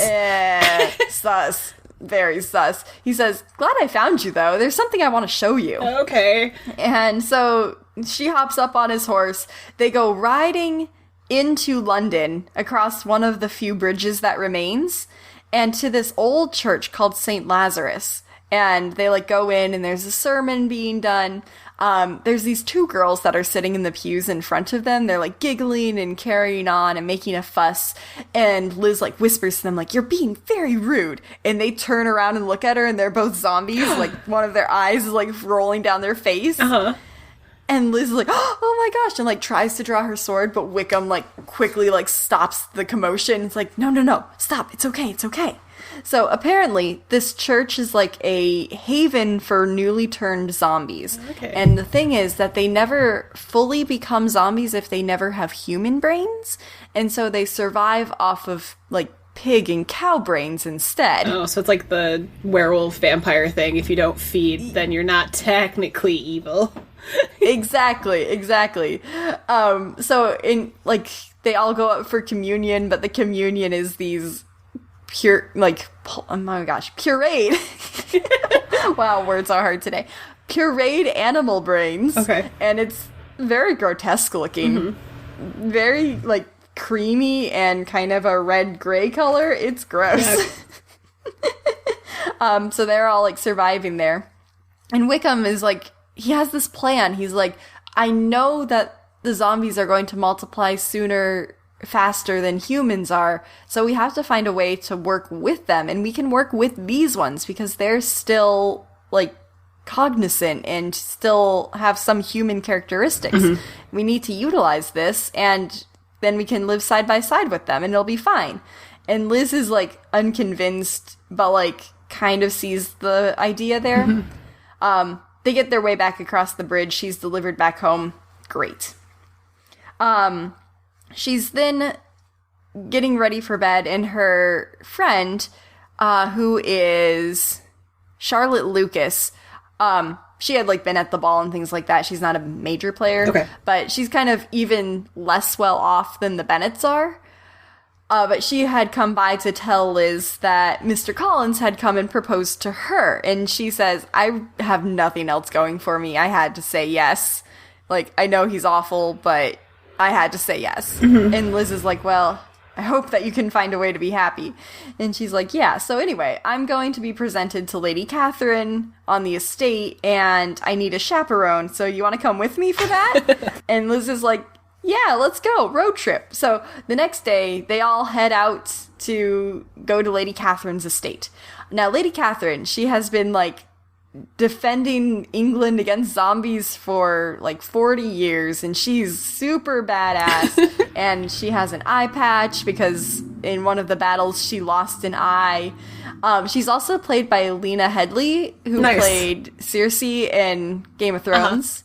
Sus. Very sus. He says, glad I found you, though. There's something I want to show you. Okay. And so she hops up on his horse. They go riding into London across one of the few bridges that remains, and to this old church called St. Lazarus. And they, like, go in, and there's a sermon being done. There's these 2 girls that are sitting in the pews in front of them. They're, like, giggling and carrying on and making a fuss. And Liz, like, whispers to them, like, you're being very rude. And they turn around and look at her, and they're both zombies. Like, one of their eyes is, like, rolling down their face. Uh-huh. And Liz is like, oh my gosh, and, like, tries to draw her sword, but Wickham, like, quickly, like, stops the commotion. It's like, no, stop, it's okay. So apparently this church is like a haven for newly turned zombies. Okay. And the thing is that they never fully become zombies if they never have human brains. And so they survive off of, like, pig and cow brains instead. Oh, so it's like the werewolf vampire thing. If you don't feed, then you're not technically evil. Exactly. So in, like, they all go up for communion, but the communion is these pureed. Wow, words are hard today. Pureed animal brains. Okay. And it's very grotesque looking. Mm-hmm. Very, like, creamy and kind of a red-gray color. It's gross. Yeah. So they're all, like, surviving there. And Wickham is, like, he has this plan. He's like, I know that the zombies are going to multiply faster than humans are, so we have to find a way to work with them, and we can work with these ones because they're still, like, cognizant and still have some human characteristics. Mm-hmm. We need to utilize this, and then we can live side by side with them, and it'll be fine. And Liz is, like, unconvinced, but, like, kind of sees the idea there. They get their way back across the bridge. She's delivered back home. Great. She's then getting ready for bed, and her friend, who is Charlotte Lucas, she had, like, been at the ball and things like that. She's not a major player, okay, but she's kind of even less well off than the Bennetts are. But she had come by to tell Liz that Mr. Collins had come and proposed to her. And she says, I have nothing else going for me. I had to say yes. Like, I know he's awful, but I had to say yes. Mm-hmm. And Liz is like, well, I hope that you can find a way to be happy. And she's like, yeah. So anyway, I'm going to be presented to Lady Catherine on the estate, and I need a chaperone. So you want to come with me for that? And Liz is like, yeah, let's go. Road trip. So the next day, they all head out to go to Lady Catherine's estate. Now, Lady Catherine, she has been, like, defending England against zombies for, like, 40 years, and she's super badass. And she has an eye patch because in one of the battles, she lost an eye. She's also played by Lena Headey, who played Cersei in Game of Thrones.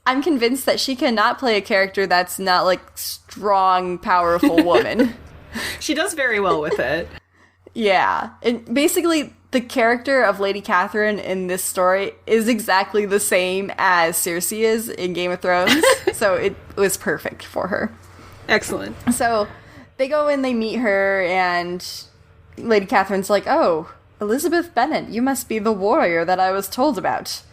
I'm convinced that she cannot play a character that's not, like, strong, powerful woman. She does very well with it. Yeah. And basically, the character of Lady Catherine in this story is exactly the same as Cersei is in Game of Thrones. So it was perfect for her. Excellent. So they go in, they meet her, and Lady Catherine's like, oh, Elizabeth Bennet, you must be the warrior that I was told about.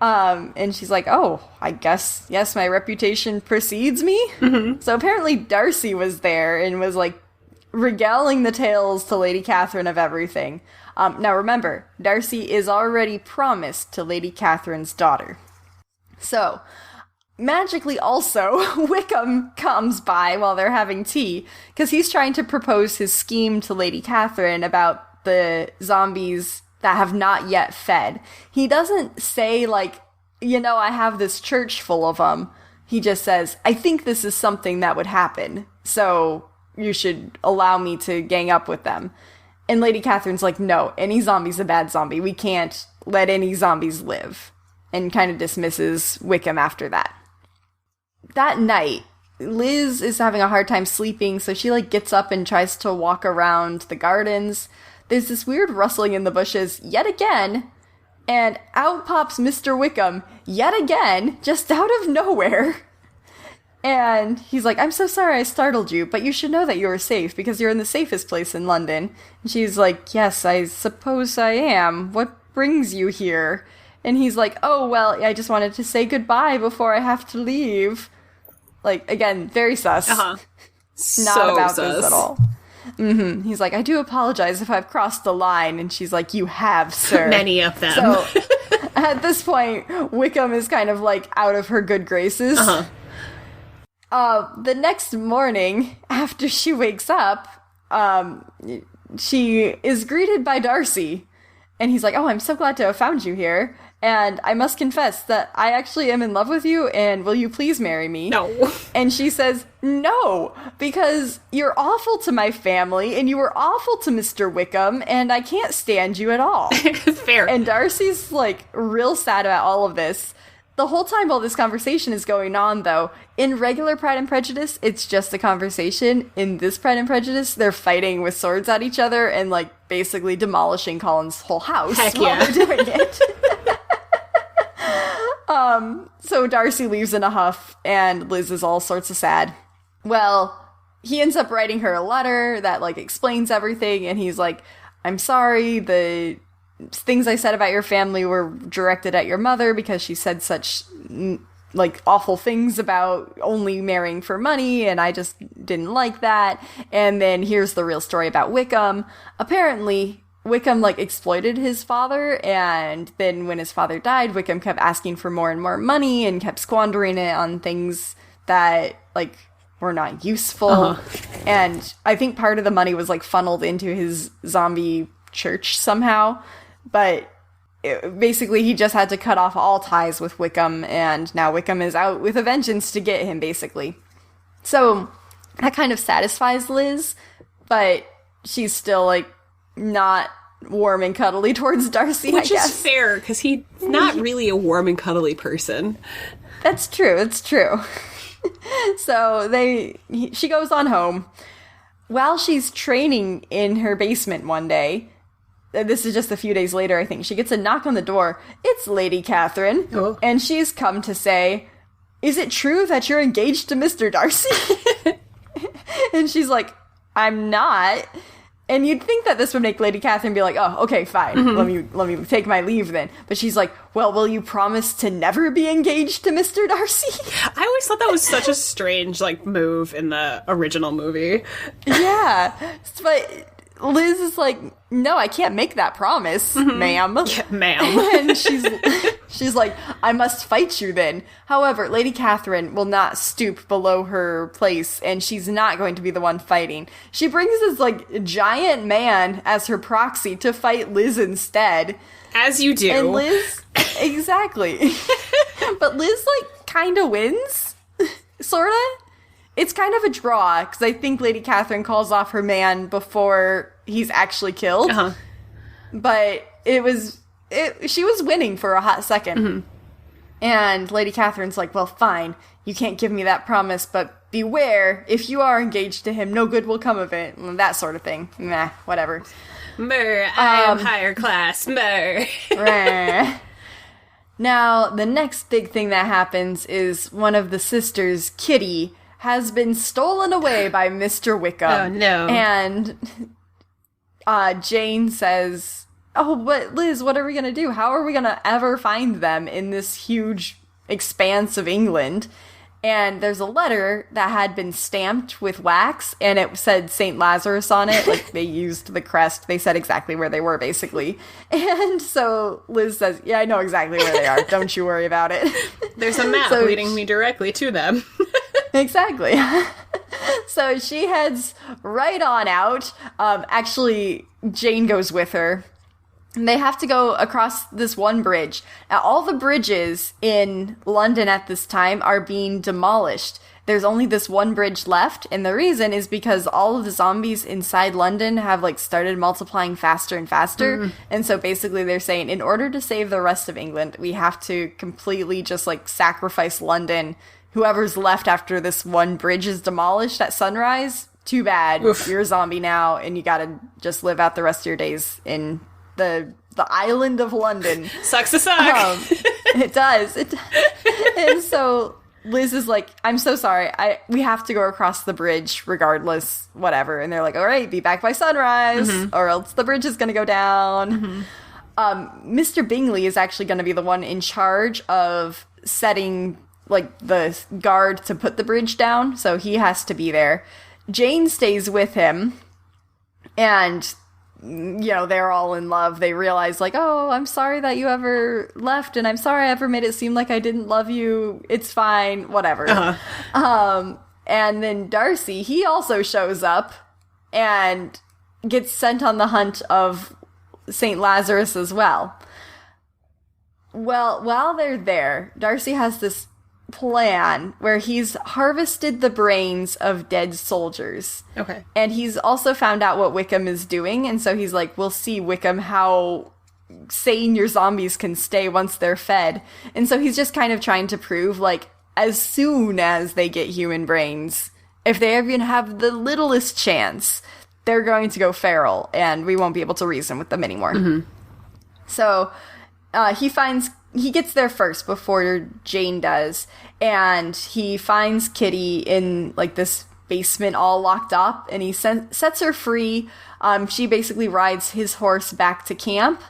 And she's like, oh, I guess, yes, my reputation precedes me. Mm-hmm. So apparently Darcy was there and was, like, regaling the tales to Lady Catherine of everything. Now remember, Darcy is already promised to Lady Catherine's daughter. So, magically also, Wickham comes by while they're having tea, because he's trying to propose his scheme to Lady Catherine about the zombies that have not yet fed. He doesn't say, like, you know, I have this church full of them. He just says, I think this is something that would happen, so you should allow me to gang up with them. And Lady Catherine's like, no, any zombie's a bad zombie. We can't let any zombies live. And kind of dismisses Wickham after that. That night, Liz is having a hard time sleeping, so she, like, gets up and tries to walk around the gardens. There's this weird rustling in the bushes yet again, and out pops Mr. Wickham yet again, just out of nowhere. And he's like, I'm so sorry I startled you, but you should know that you are safe because you're in the safest place in London. And she's like, yes, I suppose I am. What brings you here? And he's like, oh, well, I just wanted to say goodbye before I have to leave. Like, again, very sus. Uh-huh. Not so about sus. this at all. Mm-hmm. He's like, I do apologize if I've crossed the line. And she's like, you have, sir. Many of them. So, at this point, Wickham is kind of, like, out of her good graces. Uh-huh. The next morning, after she wakes up, she is greeted by Darcy. And he's like, oh, I'm so glad to have found you here. And I must confess that I actually am in love with you, and will you please marry me? No. And she says, no, because you're awful to my family, and you were awful to Mr. Wickham, and I can't stand you at all. Fair. And Darcy's, like, real sad about all of this. The whole time while this conversation is going on, though, in regular Pride and Prejudice, it's just a conversation. In this Pride and Prejudice, they're fighting with swords at each other and, like, basically demolishing Colin's whole house while they're doing it. So Darcy leaves in a huff, and Liz is all sorts of sad. Well, he ends up writing her a letter that, like, explains everything, and he's like, I'm sorry, the things I said about your family were directed at your mother because she said such, like, awful things about only marrying for money, and I just didn't like that. And then here's the real story about Wickham. Apparently, Wickham, like, exploited his father, and then when his father died, Wickham kept asking for more and more money and kept squandering it on things that, like, were not useful. Uh-huh. And I think part of the money was, like, funneled into his zombie church somehow. But basically, he just had to cut off all ties with Wickham, and now Wickham is out with a vengeance to get him, basically. So that kind of satisfies Liz, but she's still, like, not warm and cuddly towards Darcy, Which I guess. is fair, because he's not really a warm and cuddly person. That's true, it's true. So she goes on home. While she's training in her basement one day, this is just a few days later, I think, she gets a knock on the door. It's Lady Catherine, and she's come to say, "Is it true that you're engaged to Mr. Darcy?" And she's like, "I'm not." And you'd think that this would make Lady Catherine be like, "Oh, okay, fine. Let me take my leave then." But she's like, "Well, will you promise to never be engaged to Mr. Darcy?" I always thought that was such a strange, like, move in the original movie. Yeah. But Liz is like, "No, I can't make that promise, ma'am." Yeah, ma'am. And she's like, "I must fight you then." However, Lady Catherine will not stoop below her place, and she's not going to be the one fighting. She brings this, like, giant man as her proxy to fight Liz instead. As you do. And Liz, exactly. But Liz, like, kind of wins, sorta. It's kind of a draw, because I think Lady Catherine calls off her man before he's actually killed. Uh-huh. But she was winning for a hot second. And Lady Catherine's like, "Well, fine, you can't give me that promise, but beware, if you are engaged to him, no good will come of it." And that sort of thing. Nah, whatever. Mer, I am higher class, mer. Now, the next big thing that happens is one of the sisters, Kitty, has been stolen away by Mr. Wickham. Oh, no. And Jane says, "Oh, but Liz, what are we going to do? How are we going to ever find them in this huge expanse of England?" And there's a letter that had been stamped with wax, and it said St. Lazarus on it. Like, they used the crest. They said exactly where they were, basically. And so Liz says, "Yeah, I know exactly where they are. Don't you worry about it." There's a map leading me directly to them. Exactly. So she heads right on out. Actually, Jane goes with her. And they have to go across this one bridge. Now, all the bridges in London at this time are being demolished. There's only this one bridge left, and the reason is because all of the zombies inside London have, like, started multiplying faster and faster. And so basically they're saying, in order to save the rest of England, we have to completely just, like, sacrifice London. Whoever's left after this one bridge is demolished at sunrise, too bad. Oof. You're a zombie now, and you gotta just live out the rest of your days in the island of London. Sucks to suck. It does. And so Liz is like, "I'm so sorry. We have to go across the bridge regardless, whatever." And they're like, "All right, be back by sunrise, or else the bridge is going to go down." Mr. Bingley is actually going to be the one in charge of setting, like, the guard to put the bridge down, so he has to be there. Jane stays with him, and, you know, they're all in love. They realize, like, "Oh, I'm sorry that you ever left, and I'm sorry I ever made it seem like I didn't love you. It's fine, whatever." And then Darcy, he also shows up and gets sent on the hunt of St. Lazarus as well. Well, while they're there, Darcy has this plan where he's harvested the brains of dead soldiers. Okay. And he's also found out what Wickham is doing, and so he's like, "We'll see, Wickham, how sane your zombies can stay once they're fed." And so he's just kind of trying to prove, like, as soon as they get human brains, if they even have the littlest chance, they're going to go feral, and we won't be able to reason with them anymore. So he gets there first before Jane does, and he finds Kitty in, like, this basement all locked up, and he sets her free. She basically rides his horse back to camp,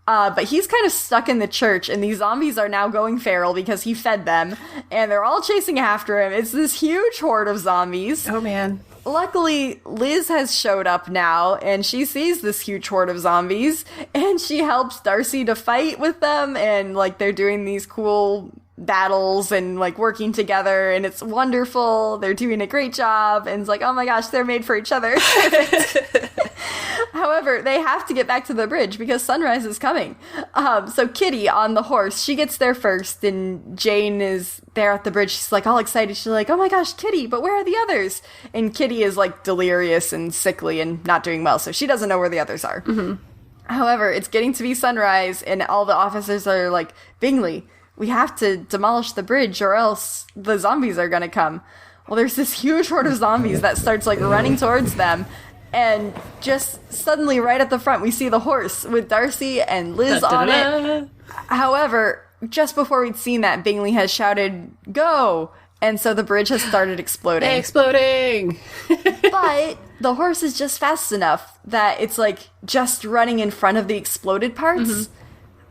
but he's kind of stuck in the church, and these zombies are now going feral because he fed them, and they're all chasing after him. It's this huge horde of zombies. Oh, man. Luckily, Liz has showed up now, and she sees this huge horde of zombies, and she helps Darcy to fight with them, and, like, they're doing these cool battles and, like, working together, and it's wonderful. They're doing a great job, and it's like, oh my gosh, they're made for each other. However, they have to get back to the bridge because sunrise is coming. So Kitty on the horse, she gets there first, and Jane is there at the bridge. She's like all excited. She's like, oh my gosh, Kitty, but where are the others? And Kitty is like delirious and sickly and not doing well, so she doesn't know where the others are. However, it's getting to be sunrise, and all the officers are like, Bingley, we have to demolish the bridge or else the zombies are gonna come. Well, there's this huge horde of zombies that starts like running towards them, and just suddenly right at the front we see the horse with Darcy and Liz on it. However, just before we'd seen that, Bingley has shouted, go! And so the bridge has started exploding. Exploding! But the horse is just fast enough that it's like just running in front of the exploded parts.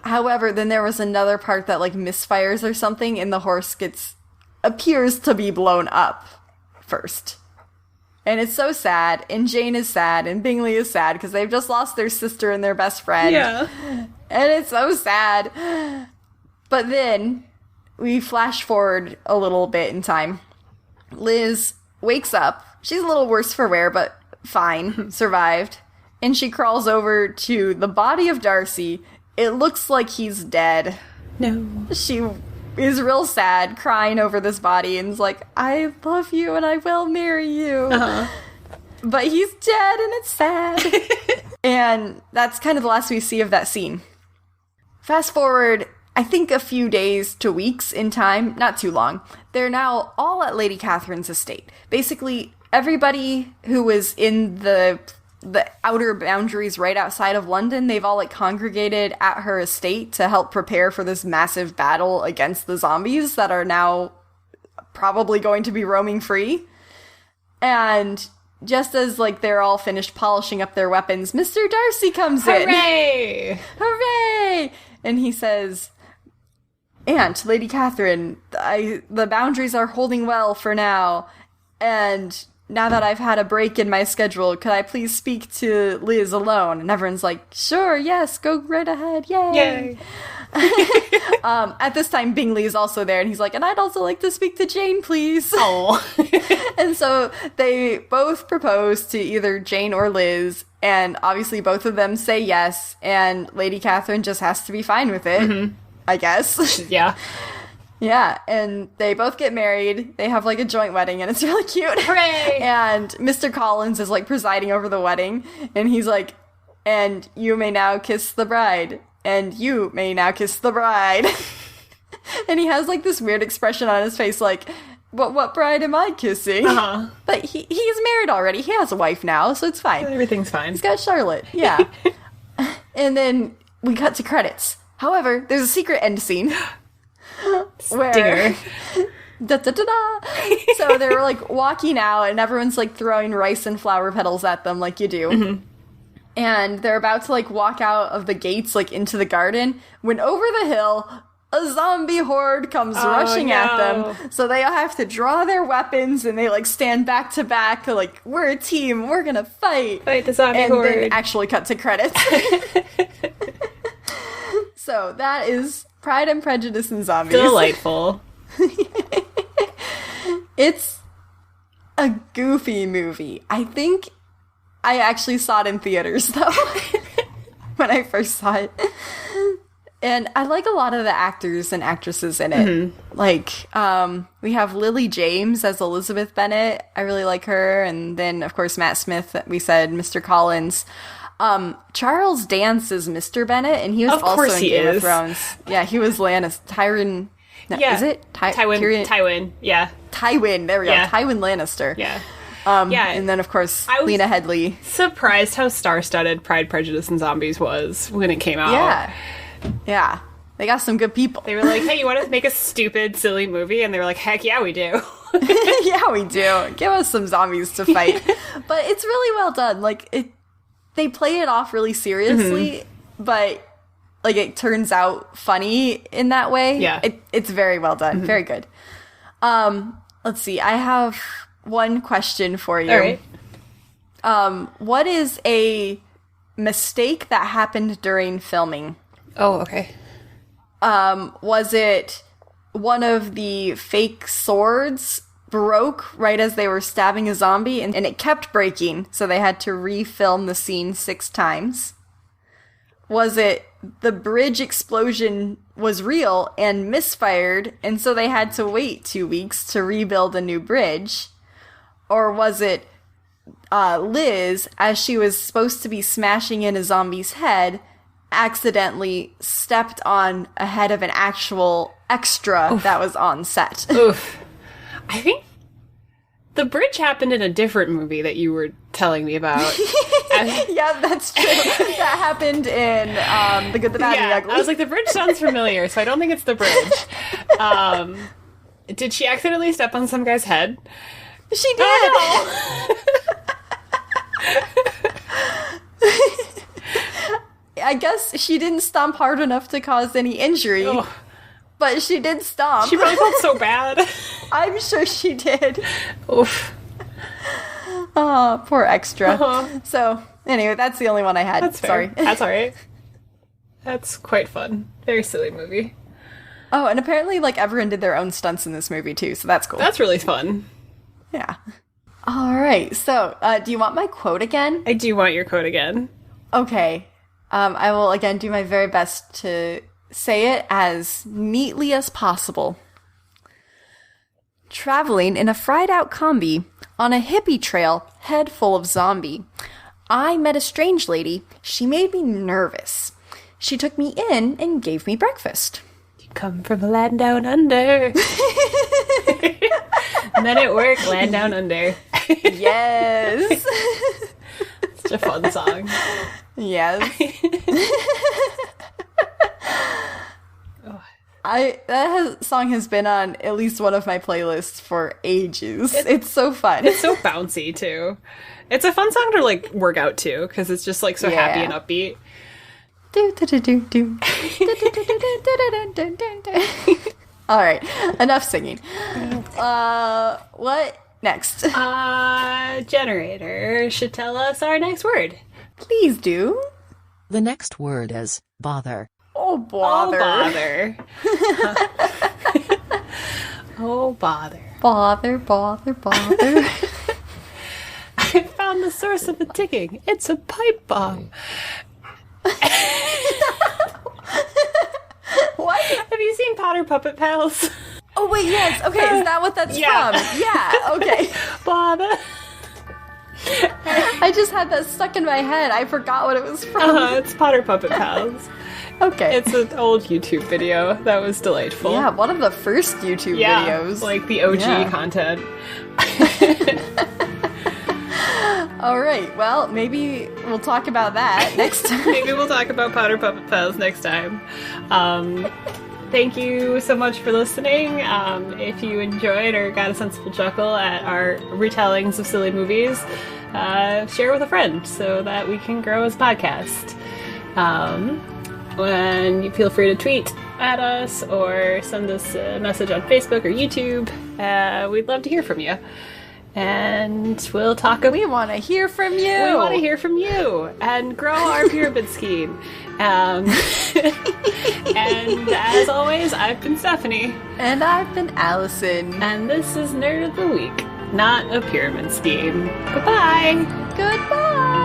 However, then there was another part that like misfires or something, and the horse appears to be blown up first. And it's so sad, and Jane is sad, and Bingley is sad because they've just lost their sister and their best friend. Yeah. And it's so sad. But then we flash forward a little bit in time. Liz wakes up. She's a little worse for wear, but fine. Survived. And she crawls over to the body of Darcy. It looks like he's dead. No. She is real sad, crying over this body, and is like, I love you and I will marry you. But he's dead and it's sad. And that's kind of the last we see of that scene. Fast forward, I think a few days to weeks in time, not too long. They're now all at Lady Catherine's estate. Basically, everybody who was in the outer boundaries right outside of London, they've all like congregated at her estate to help prepare for this massive battle against the zombies that are now probably going to be roaming free. And just as like they're all finished polishing up their weapons, Mr. Darcy comes in. Hooray! Hooray! And he says, Aunt, Lady Catherine, the boundaries are holding well for now, and now that I've had a break in my schedule, could I please speak to Liz alone? And everyone's like, sure, yes, go right ahead, yay! At this time, Bingley is also there, and he's like, and I'd also like to speak to Jane, please. Oh. And so they both propose to either Jane or Liz, and obviously both of them say yes, and Lady Catherine just has to be fine with it, I guess. Yeah. Yeah, and they both get married. They have, like, a joint wedding, and it's really cute. Hooray! And Mr. Collins is, like, presiding over the wedding, and he's like, and you may now kiss the bride, and you may now kiss the bride. And he has, like, this weird expression on his face, like, what bride am I kissing? But he's married already. He has a wife now, so it's fine. Everything's fine. He's got Charlotte, yeah. And then we cut to credits. However, there's a secret end scene. Where so they were like walking out and everyone's like throwing rice and flower petals at them like you do, and they're about to like walk out of the gates like into the garden when over the hill a zombie horde comes rushing at them, so they all have to draw their weapons and they like stand back to back like, we're a team, we're gonna fight the zombie horde, and then actually cut to credits. So that is Pride and Prejudice and Zombies. Delightful. It's a goofy movie. I think I actually saw it in theaters, though, when I first saw it. And I like a lot of the actors and actresses in it. Like, we have Lily James as Elizabeth Bennet. I really like her. And then, of course, Matt Smith, we said, Mr. Collins. Charles Dance is Mr. Bennet, and he was also in Game of Thrones. Yeah, he was Lannister. Tywin. No, Yeah. Is it? Tywin. Yeah. Tywin. There we go. Tywin Lannister. Yeah. And then, of course, Lena Headey. Surprised how star-studded Pride, Prejudice, and Zombies was when it came out. Yeah. They got some good people. They were like, hey, you want to make a stupid, silly movie? And they were like, heck yeah, we do. Yeah, we do. Give us some zombies to fight. But it's really well done. Like, they play it off really seriously, but, like, it turns out funny in that way. Yeah. It's very well done. Very good. Let's see. I have one question for you. All right. What is a mistake that happened during filming? Oh, okay. Was it one of the fake swords broke right as they were stabbing a zombie, and it kept breaking, so they had to refilm the scene 6 times? Was it the bridge explosion was real and misfired, and so they had to wait 2 weeks to rebuild a new bridge? Or was it Liz, as she was supposed to be smashing in a zombie's head, accidentally stepped on a head of an actual extra that was on set? Oof. I think the bridge happened in a different movie that you were telling me about. Yeah, that's true. That happened in The Good, the Bad, and the Ugly. I was like, the bridge sounds familiar, so I don't think it's the bridge. Did she accidentally step on some guy's head? She did! Oh, I guess she didn't stomp hard enough to cause any injury, no. but she did stomp. She probably felt so bad. I'm sure she did. Oof. Oh, poor extra. Uh-huh. So, anyway, that's the only one I had. That's fair. Sorry. That's alright. That's quite fun. Very silly movie. Oh, and apparently, like, everyone did their own stunts in this movie, too, so that's cool. That's really fun. Yeah. All right, so, do you want my quote again? I do want your quote again. Okay. I will, again, do my very best to say it as neatly as possible. Traveling in a fried-out combi on a hippie trail head full of zombie, I met a strange lady. She made me nervous. She took me in and gave me breakfast. You come from a land down under. Men at work, land down under. Yes. Such a fun song. Yes. Song has been on at least one of my playlists for ages. It's so fun. It's so bouncy, too. It's a fun song to, like, work out to, because it's just, like, so happy and upbeat. All right, enough singing. What next? Generator should tell us our next word. Please do. The next word is bother. Oh, bother. Oh, bother. Oh, bother. Bother, bother, bother. I found the source of the ticking. It's a pipe bomb. What? Have you seen Potter Puppet Pals? Oh, wait, yes. Okay, is that what that's Yeah. from? Yeah, okay. Bother. I just had that stuck in my head. I forgot what it was from. It's Potter Puppet Pals. Okay. It's an old YouTube video that was delightful. Yeah, one of the first YouTube videos. Like the OG content. All right, well, maybe we'll talk about that next time. Maybe we'll talk about Potter Puppet Pals next time. Thank you so much for listening. If you enjoyed or got a sensible chuckle at our retellings of silly movies, share with a friend so that we can grow as a podcast. When you feel free to tweet at us or send us a message on Facebook or YouTube. We'd love to hear from you. And we'll talk about... We want to hear from you. We want to hear from you and grow our pyramid scheme. And as always, I've been Stephanie. And I've been Allison. And this is Nerd of the Week, not a pyramid scheme. Goodbye. Goodbye.